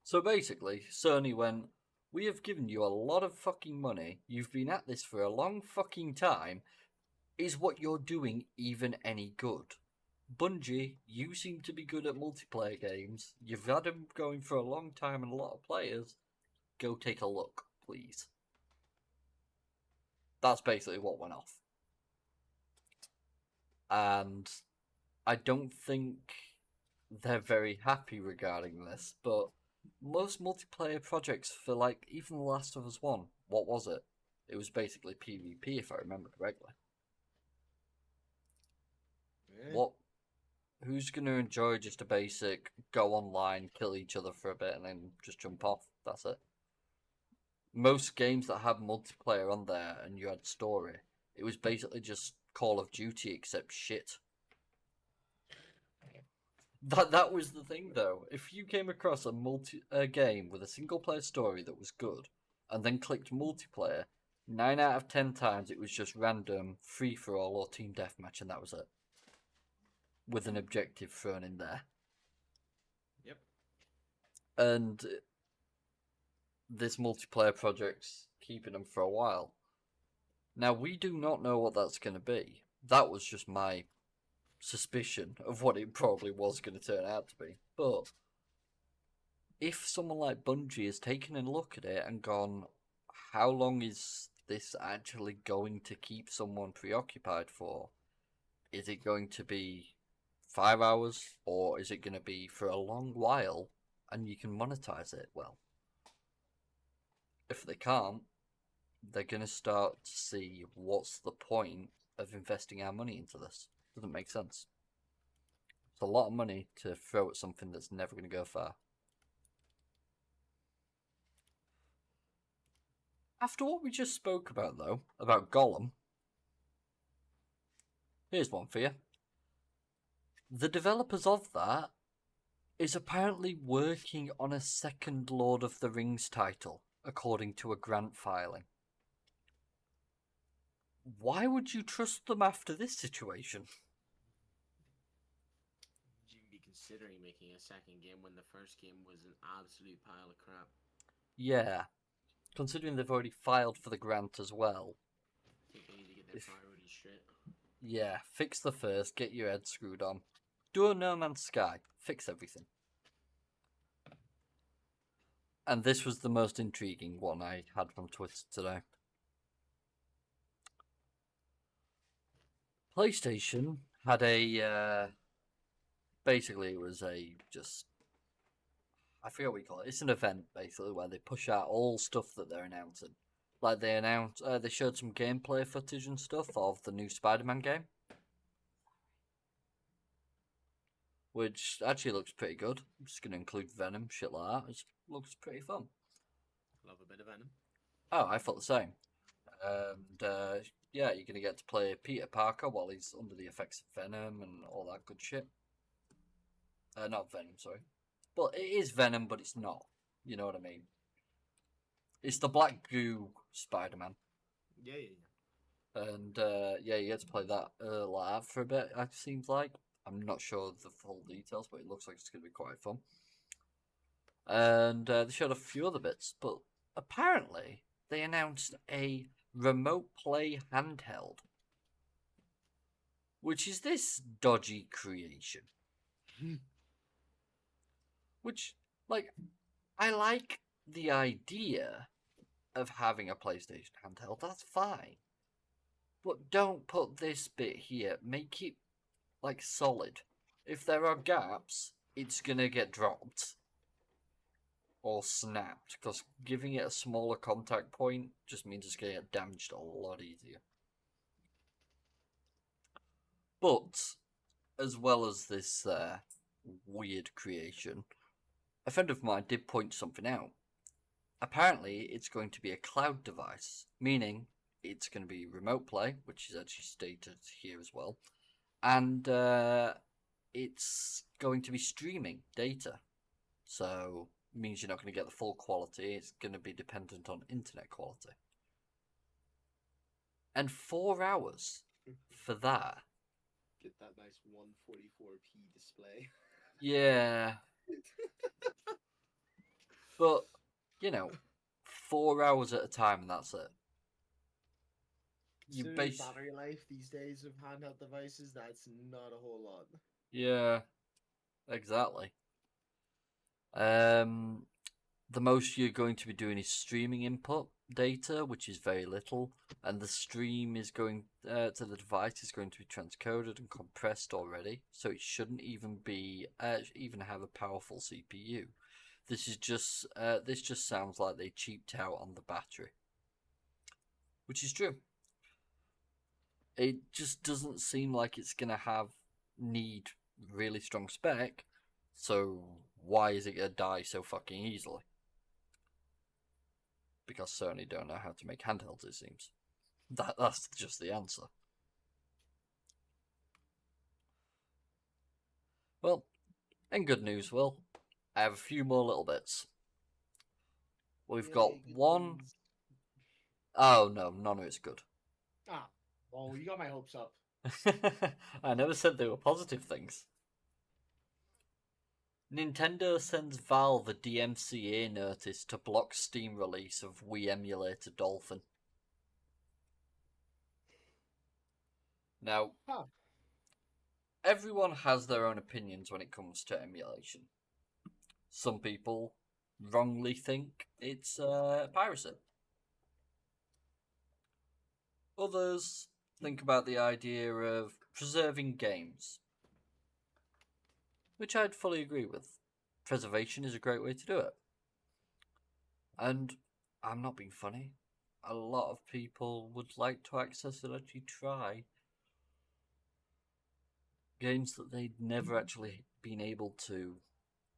So basically, Sony went, we have given you a lot of fucking money, you've been at this for a long fucking time, is what you're doing even any good? Bungie, you seem to be good at multiplayer games, you've had them going for a long time and a lot of players, go take a look, please. That's basically what went off. And I don't think they're very happy regarding this, but most multiplayer projects for, like, even The Last of Us 1, what was it? It was basically PvP, if I remember correctly. Yeah. What? Who's going to enjoy just a basic go online, kill each other for a bit, and then just jump off? That's it. Most games that had multiplayer on there and you had story, it was basically just Call of Duty except shit. That was the thing, though. If you came across a game with a single player story that was good, and then clicked multiplayer, 9 out of 10 times it was just random free for all or team deathmatch, and that was it. With an objective thrown in there. Yep. And this multiplayer project's keeping them for a while. Now, we do not know what that's going to be. That was just my suspicion of what it probably was going to turn out to be. But if someone like Bungie has taken a look at it and gone, how long is this actually going to keep someone preoccupied for? Is it going to be 5 hours, or is it going to be for a long while and you can monetize it? Well, if they can't, they're going to start to see what's the point of investing our money into this. Doesn't make sense. It's a lot of money to throw at something that's never going to go far. After what we just spoke about, though, about Gollum, here's one for you. The developers of that is apparently working on a second Lord of the Rings title, according to a grant filing. Why would you trust them after this situation? Would you be considering making a second game when the first game was an absolute pile of crap? Yeah. Considering they've already filed for the grant as well. I think they need to get their priorities straight. Yeah, fix the first, get your head screwed on. Do a No Man's Sky, fix everything. And this was the most intriguing one I had from Twitter today. PlayStation had a, basically it was a just, I forget what you call it. It's an event basically where they push out all stuff that they're announcing. Like they showed some gameplay footage and stuff of the new Spider-Man game, which actually looks pretty good. I'm just going to include Venom, shit like that. It looks pretty fun. Love a bit of Venom. Oh, I thought the same. And yeah, you're going to get to play Peter Parker while he's under the effects of Venom and all that good shit. Not Venom, sorry. But it is Venom, but it's not. You know what I mean? It's the Black Goo Spider-Man. Yeah. And yeah, you get to play that live for a bit, it seems like. I'm not sure of the full details, but it looks like it's going to be quite fun. And they showed a few other bits, but apparently they announced a remote play handheld. Which is this dodgy creation. Which, like, I like the idea of having a PlayStation handheld, that's fine. But don't put this bit here, make it, like, solid. If there are gaps, it's gonna get dropped. Or snapped, because giving it a smaller contact point just means it's gonna get damaged a lot easier. But, as well as this weird creation, a friend of mine did point something out. Apparently, it's going to be a cloud device, meaning it's going to be remote play, which is actually stated here as well, and it's going to be streaming data. So means you're not going to get the full quality. It's going to be dependent on internet quality. And 4 hours for that. Get that nice 144p display. Yeah. But, 4 hours at a time and that's it. You Considering battery life these days of handheld devices, that's not a whole lot. Yeah, exactly. The most you're going to be doing is streaming input data, which is very little, and the stream is going to the device is going to be transcoded and compressed already, so it shouldn't even be even have a powerful CPU. This just sounds like they cheaped out on the battery, which is true. It just doesn't seem like it's gonna need really strong spec, so why is it gonna die so fucking easily? Because Sony don't know how to make handhelds, it seems. That's just the answer. Well, in good news, Will, I have a few more little bits. We've got Yay, good one. news. Oh no, none of it's good. Ah, well, you got my hopes up. I never said they were positive things. Nintendo sends Valve a DMCA notice to block Steam release of Wii emulator Dolphin. Now, Huh. everyone has their own opinions when it comes to emulation. Some people wrongly think it's piracy. Others think about the idea of preserving games, which I'd fully agree with. Preservation is a great way to do it. And I'm not being funny. A lot of people would like to access and actually try games that they'd never actually been able to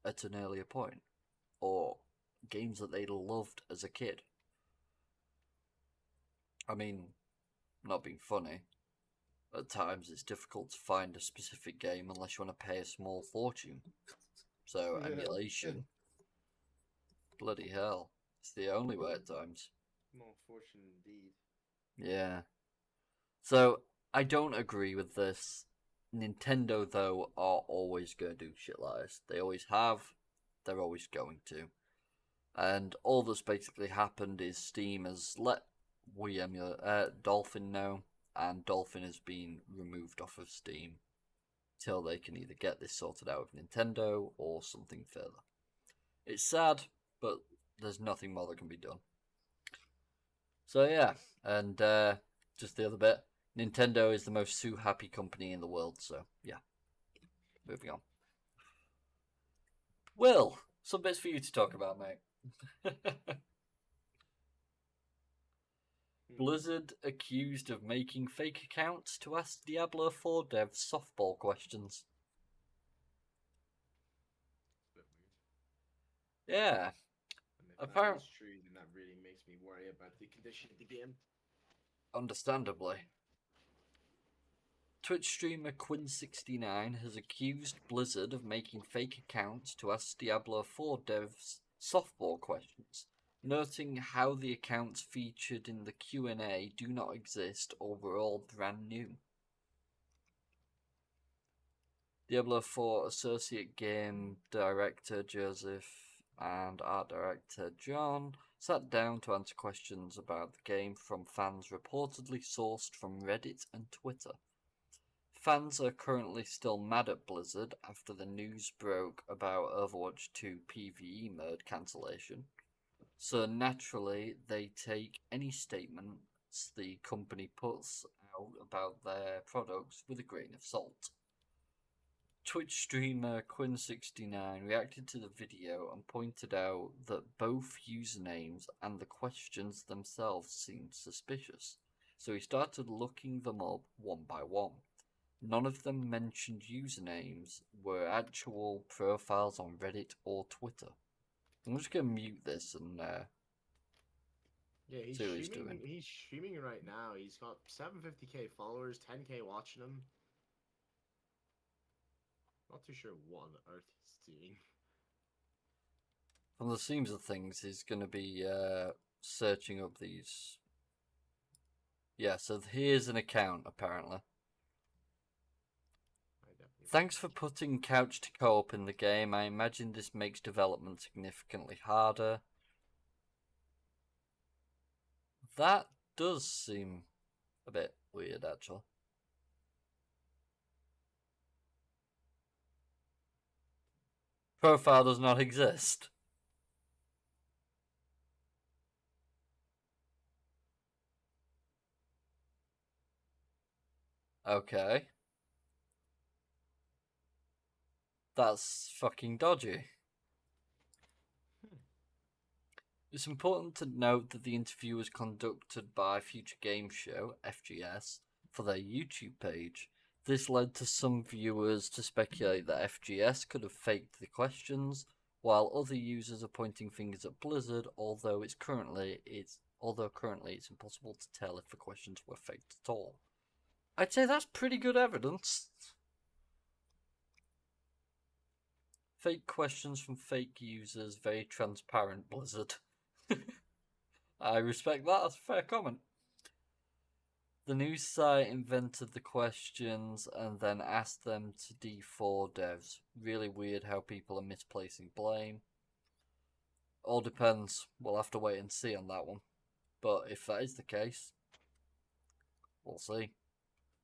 at an earlier point, or games that they loved as a kid. I mean, not being funny, at times it's difficult to find a specific game unless you want to pay a small fortune. So, emulation, bloody hell, it's the only way at times. More fortune indeed. Yeah. So, I don't agree with this. Nintendo, though, are always going to do shit like this. They always have, they're always going to. And all that's basically happened is Steam has let Dolphin know, and Dolphin has been removed off of Steam till they can either get this sorted out with Nintendo or something further. It's sad, but there's nothing more that can be done. So yeah, and just the other bit, Nintendo is the most sue-happy company in the world, so yeah. Moving on. Will, some bits for you to talk about, mate. Blizzard accused of making fake accounts to ask Diablo 4 devs softball questions. It's a bit weird. Yeah. And if Apparent- that is true, then that really makes me worry about the condition of the game. Understandably. Twitch streamer Quinn69 has accused Blizzard of making fake accounts to ask Diablo 4 devs softball questions, noting how the accounts featured in the Q&A do not exist or were all brand new. Diablo 4 Associate Game Director Joseph and Art Director John sat down to answer questions about the game from fans reportedly sourced from Reddit and Twitter. Fans are currently still mad at Blizzard after the news broke about Overwatch 2 PvE mode cancellation, so naturally they take any statements the company puts out about their products with a grain of salt. Twitch streamer Quinn69 reacted to the video and pointed out that both usernames and the questions themselves seemed suspicious, so he started looking them up one by one. None of them mentioned usernames were actual profiles on Reddit or Twitter. I'm just gonna mute this and Yeah, he's see what he's streaming. doing. He's streaming right now. He's got 750k followers, 10k watching him. Not too sure what on earth he's doing. From the seams of things, he's going to be searching up these. Yeah, so here's an account, apparently. Thanks for putting couch to co-op in the game. I imagine this makes development significantly harder. That does seem a bit weird, actually. Profile does not exist. Okay. That's fucking dodgy. It's important to note that the interview was conducted by Future Game Show, FGS, for their YouTube page. This led to some viewers to speculate that FGS could have faked the questions, while other users are pointing fingers at Blizzard, although currently it's impossible to tell if the questions were faked at all. I'd say that's pretty good evidence. Fake questions from fake users, very transparent, Blizzard. I respect that, that's a fair comment. The news site invented the questions and then asked them to D4 devs. Really weird how people are misplacing blame. All depends. We'll have to wait and see on that one. But if that is the case, we'll see.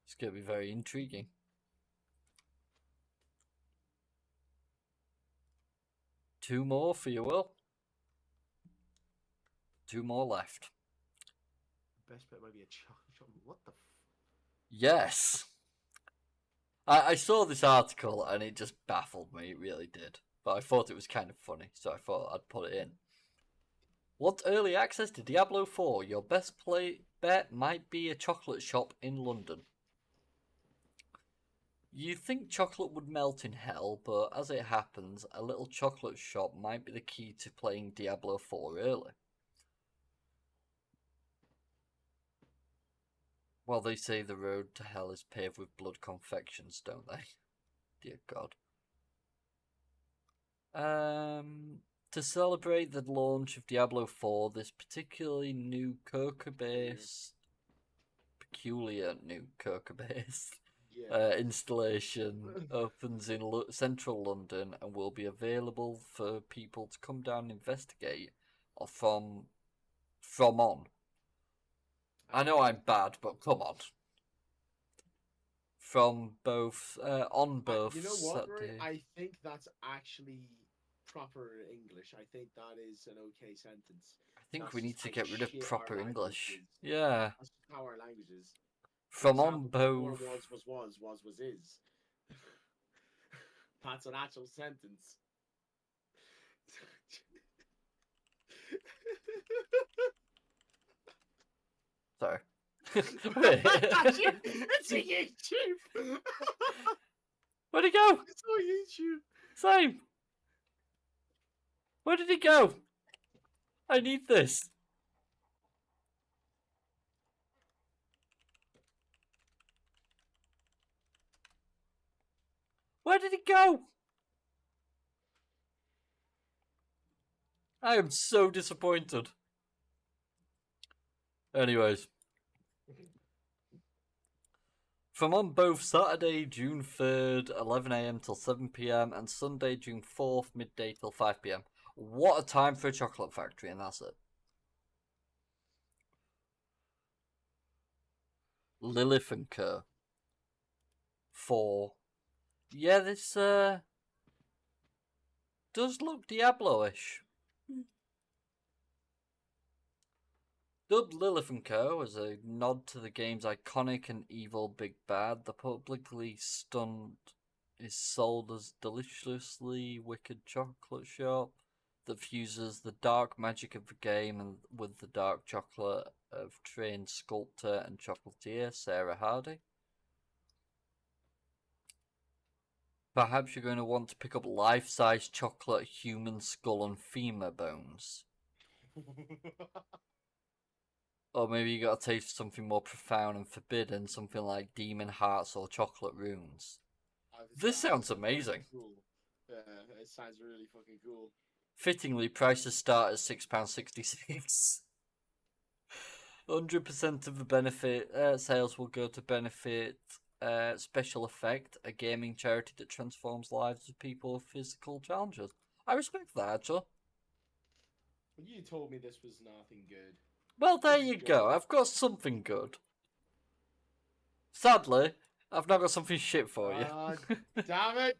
It's going to be very intriguing. Two more for you, Will. Two more left. Best bet might be a chocolate shop. What the? Yes. I saw this article and it just baffled me. It really did. But I thought it was kind of funny, so I thought I'd put it in. Want early access to Diablo 4? Your best bet might be a chocolate shop in London. You'd think chocolate would melt in hell, but as it happens, a little chocolate shop might be the key to playing Diablo 4 early. Well, they say the road to hell is paved with blood confections, don't they? Dear God. To celebrate the launch of Diablo 4, this particularly new coca-based, peculiar new coca-based installation opens in central London and will be available for people to come down and investigate or from on. I know I'm bad, but come on. From both, on both. You know what, Rory? Saturday. I think that's actually proper English. I think that is an okay sentence. I think That's we need just to how get rid of shit proper our English. language is. Yeah. That's just how our language is. For From on example, both. was is. That's an actual sentence. Sorry. That's you. It's a YouTube. Where'd he go? It's on YouTube. Same. Where did he go? I need this. Where did he go? I am so disappointed. Anyways. From on both Saturday, June 3rd, 11 AM till 7 PM, and Sunday, June 4th, midday till 5 PM. What a time for a chocolate factory, and that's it. Lilith and Co. 4. Yeah, this does look Diablo-ish. Dubbed Lilith & Co. as a nod to the game's iconic and evil Big Bad, the publicly stunned is sold as deliciously wicked chocolate shop that fuses the dark magic of the game and with the dark chocolate of trained sculptor and chocolatier Sarah Hardy. Perhaps you're going to want to pick up life-size chocolate human skull and femur bones. Or maybe you got to taste something more profound and forbidden, something like demon hearts or chocolate runes. This sounds amazing. Cool. Yeah, it sounds really fucking cool. Fittingly, prices start at £6.66. 100% of the benefit sales will go to benefit Special Effect, a gaming charity that transforms lives of people with physical challenges. I respect that, actually. You told me this was nothing good. Well, there This is you good. go. I've got something good. Sadly, I've now got something shit for you. Damn it!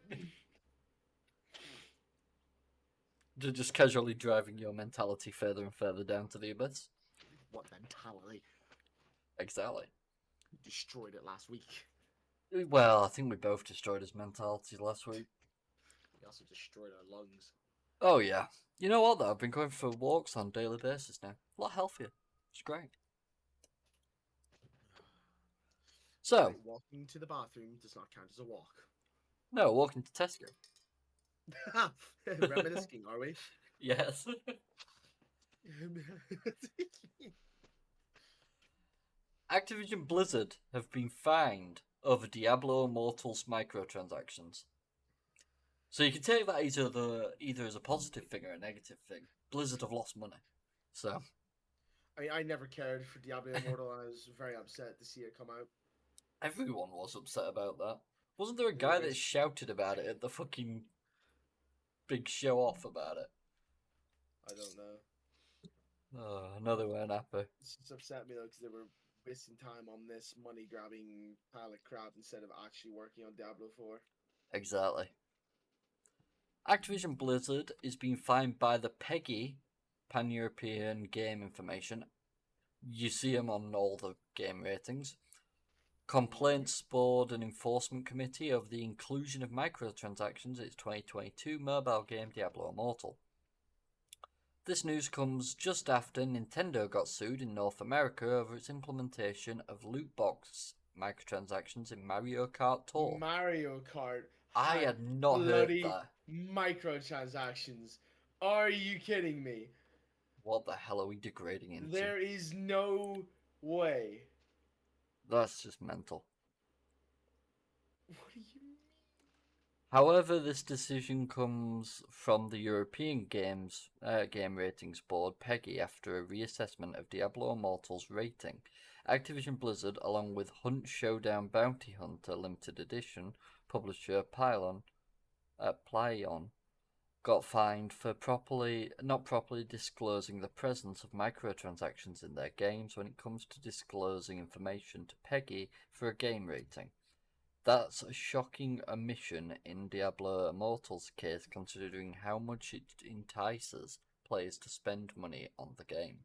Just casually driving your mentality further and further down to the abyss. What mentality? Exactly. You destroyed it last week. Well, I think we both destroyed his mentality last week. You also destroyed our lungs. Oh, yeah. You know what, though? I've been going for walks on a daily basis now. A lot healthier. It's great. So, Wait, walking to the bathroom does not count as a walk. no, walking to Tesco. Reminiscing, are we? Yes. Activision Blizzard have been fined over Diablo Immortal's microtransactions. So you can take that either as a positive thing or a negative thing. Blizzard have lost money. So I never cared for Diablo Immortal. I was very upset to see it come out. everyone was upset about that. Wasn't there a guy that shouted about it at the fucking big show off about it? I don't know. Oh, another one happy. It's just upset me though because they were wasting time on this money grabbing pile of crap instead of actually working on Diablo 4. Exactly. Activision Blizzard is being fined by the PEGI, Pan-European Game Information. You see them on all the game ratings. Complaints Board and Enforcement Committee of the inclusion of microtransactions in its 2022 mobile game Diablo Immortal. This news comes just after Nintendo got sued in North America over its implementation of loot box microtransactions in Mario Kart Tour. Mario Kart. I had not heard that. Microtransactions. Are you kidding me? What the hell are we degrading into? There is no way. That's just mental. What do you mean? However, this decision comes from the European Game Ratings Board, PEGI, after a reassessment of Diablo Immortal's rating. Activision Blizzard, along with Hunt Showdown Bounty Hunter Limited Edition publisher Plaion, got fined for not properly disclosing the presence of microtransactions in their games when it comes to disclosing information to PEGI for a game rating. That's a shocking omission in Diablo Immortal's case, considering how much it entices players to spend money on the game.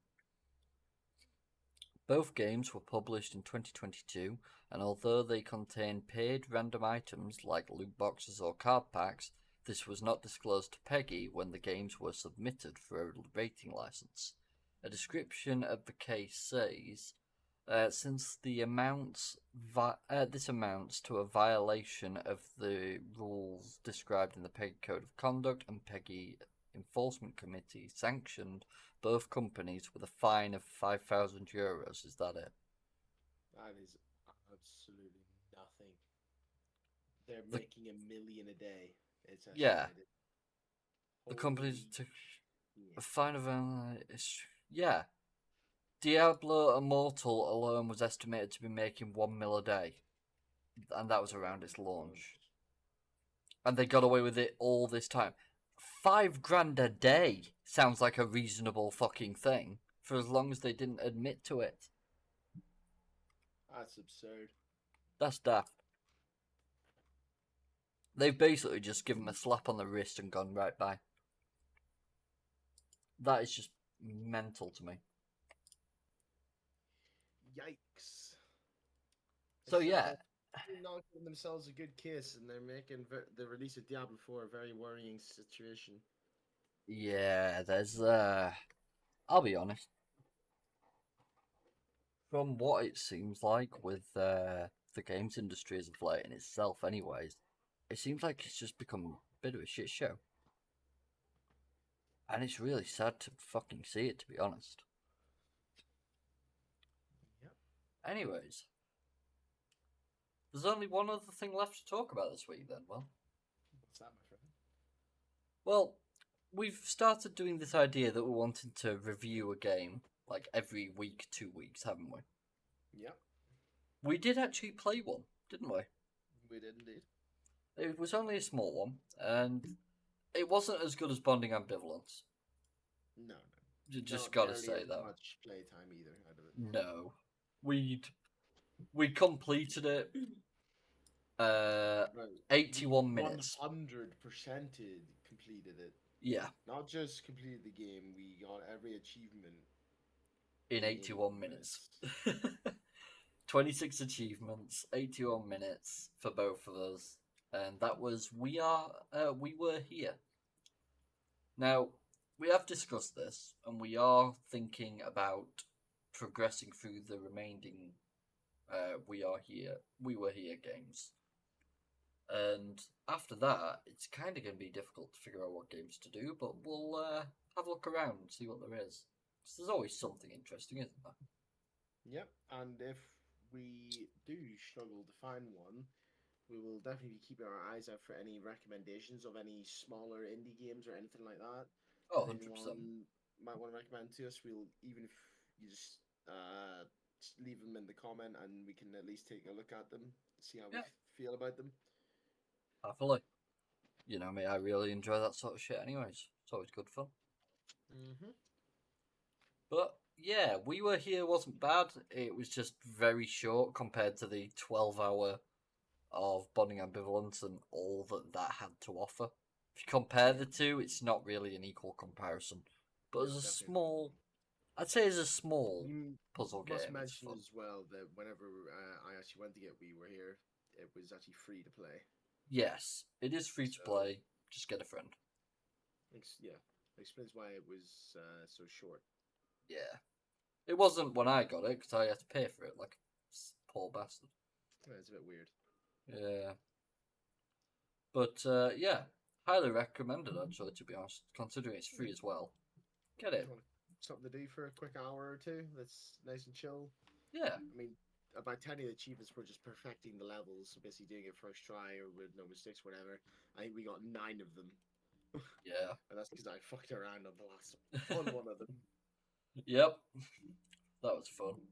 Both games were published in 2022, and although they contain paid random items like loot boxes or card packs, this was not disclosed to PEGI when the games were submitted for a rating license. A description of the case says, since this amounts to a violation of the rules described in the PEGI Code of Conduct, and PEGI Enforcement Committee sanctioned both companies with a fine of €5,000. Is that it? That is absolutely nothing. They're making $1 million a day. It's yeah. estimated. The companies took Yeah. a fine of yeah. Diablo Immortal alone was estimated to be making $1 million a day, and that was around its launch. And they got away with it all this time. $5,000 a day sounds like a reasonable fucking thing for as long as they didn't admit to it. That's absurd. That's daft. They've basically just given them a slap on the wrist and gone right by. That is just mental to me. Yikes. So yeah, They're not giving themselves a good kiss, and they're making the release of Diablo 4 a very worrying situation. yeah. There's I'll be honest. From what it seems like with the games industry as of late in itself, anyways, it seems like it's just become a bit of a shit show. And it's really sad to fucking see it, to be honest. Yep. Anyways, there's only one other thing left to talk about this week then, Will. What's that, my friend? Well, we've started doing this idea that we're wanting to review a game like every week, 2 weeks, haven't we? Yep, We did actually play one, didn't we? we did indeed. It was only a small one, and it wasn't as good as Bonding Ambivalence. No, You just not gotta nearly say as that. much playtime either out of it. No, we completed it. Right, 81 minutes. 100%ed completed it. Yeah, Not just completed the game, we got every achievement in 81 minutes. 26 achievements, 81 minutes for both of us, and that was we were here. Now, we have discussed this, and we are thinking about progressing through the remaining we were here games. And after that, it's kind of going to be difficult to figure out what games to do, but we'll have a look around and see what there is. 'Cause there's always something interesting, isn't there? Yep, and if we do struggle to find one, we will definitely be keeping our eyes out for any recommendations of any smaller indie games or anything like that. Oh, That 100%. anyone might want to recommend to us. We'll, even if you just leave them in the comment, and we can at least take a look at them, see how Yeah. we feel about them. Happily. You know me, I really enjoy that sort of shit anyways. It's always good fun. Mm-hmm. But yeah, We Were Here wasn't bad. It was just very short compared to the 12-hour of Bonding Ambivalence and all that had to offer. If you compare the two, it's not really an equal comparison. But No, as a definitely small, I'd say as a small You puzzle game, must it's mention fun. as well that whenever I actually went to get We Were Here, it was actually free to play. Yes, it is free to So- play. Just get a friend. Yeah, explains why it was so short. Yeah. It wasn't when I got it because I had to pay for it like a poor bastard. Yeah, it's a bit weird. Yeah. But yeah, highly recommended actually, to be honest, considering it's free as well. Get it. Want something to do for a quick hour or two that's nice and chill. Yeah. I mean, about 10 of the achievements were just perfecting the levels, so basically doing it first try or with no mistakes, whatever. I think we got 9 of them, Yeah. and that's because I fucked around on the last on one of them. Yep. That was fun.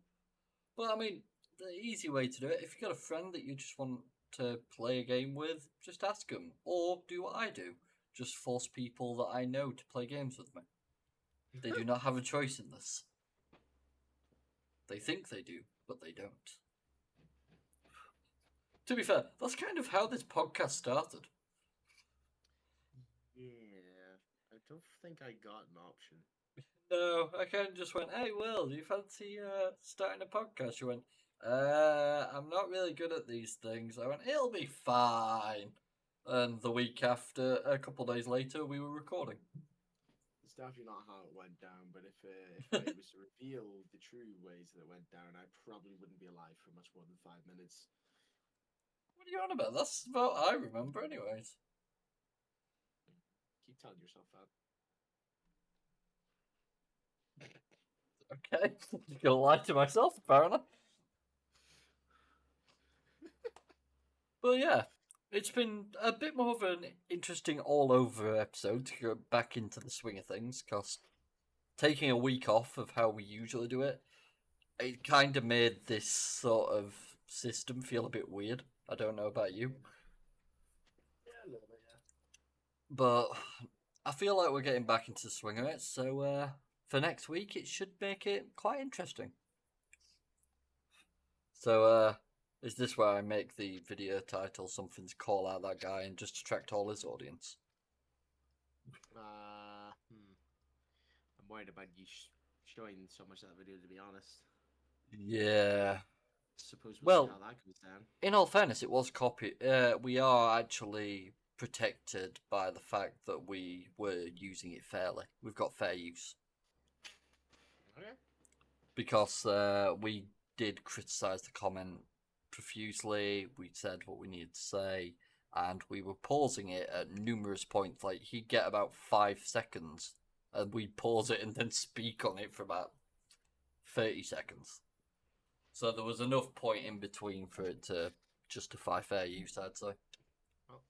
But I mean, the easy way to do it, if you've got a friend that you just want to play a game with, just ask them. Or do what I do. Just force people that I know to play games with me. They do not have a choice in this. They think they do, but they don't. To be fair, that's kind of how this podcast started. Yeah, I don't think I got an option. No, I kind of just went, hey, Will, do you fancy starting a podcast? You went, I'm not really good at these things. I went, it'll be fine. And the week after, a couple of days later, we were recording. It's definitely not how it went down, but if I was to reveal the true ways that it went down, I probably wouldn't be alive for much more than 5 minutes. What are you on about? That's about I remember, anyways. Keep telling yourself that. Okay, I'm gonna lie to myself, apparently. But yeah, it's been a bit more of an interesting all-over episode to go back into the swing of things, because taking a week off of how we usually do it, it kind of made this sort of system feel a bit weird. I don't know about you, Yeah, a little bit, yeah. but I feel like we're getting back into the swing of it, so for next week it should make it quite interesting. So, is this where I make the video title something to call out that guy and just attract all his audience? I'm worried about you showing so much of that video, to be honest. Yeah. Suppose we'll Well, see how that goes down. in all fairness, it was copy. We are actually protected by the fact that we were using it fairly. We've got fair use. Okay. Because we did criticise the comment profusely. We said what we needed to say, and we were pausing it at numerous points. Like, he'd get about 5 seconds, and we'd pause it and then speak on it for about 30 seconds. So there was enough point in between for it to justify fair use, I'd say.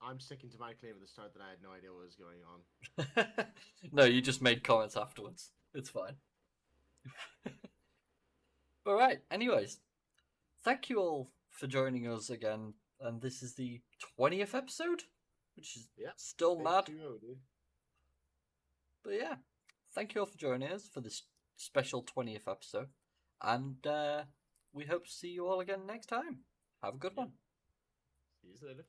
I'm sticking to my claim at the start that I had no idea what was going on. No, you just made comments afterwards. It's fine. All right. Anyways, thank you all for joining us again, and this is the 20th episode, which is still Big mad. 2-0, dude. But yeah, thank you all for joining us for this special 20th episode, and we hope to see you all again next time. Have a good one. See you later.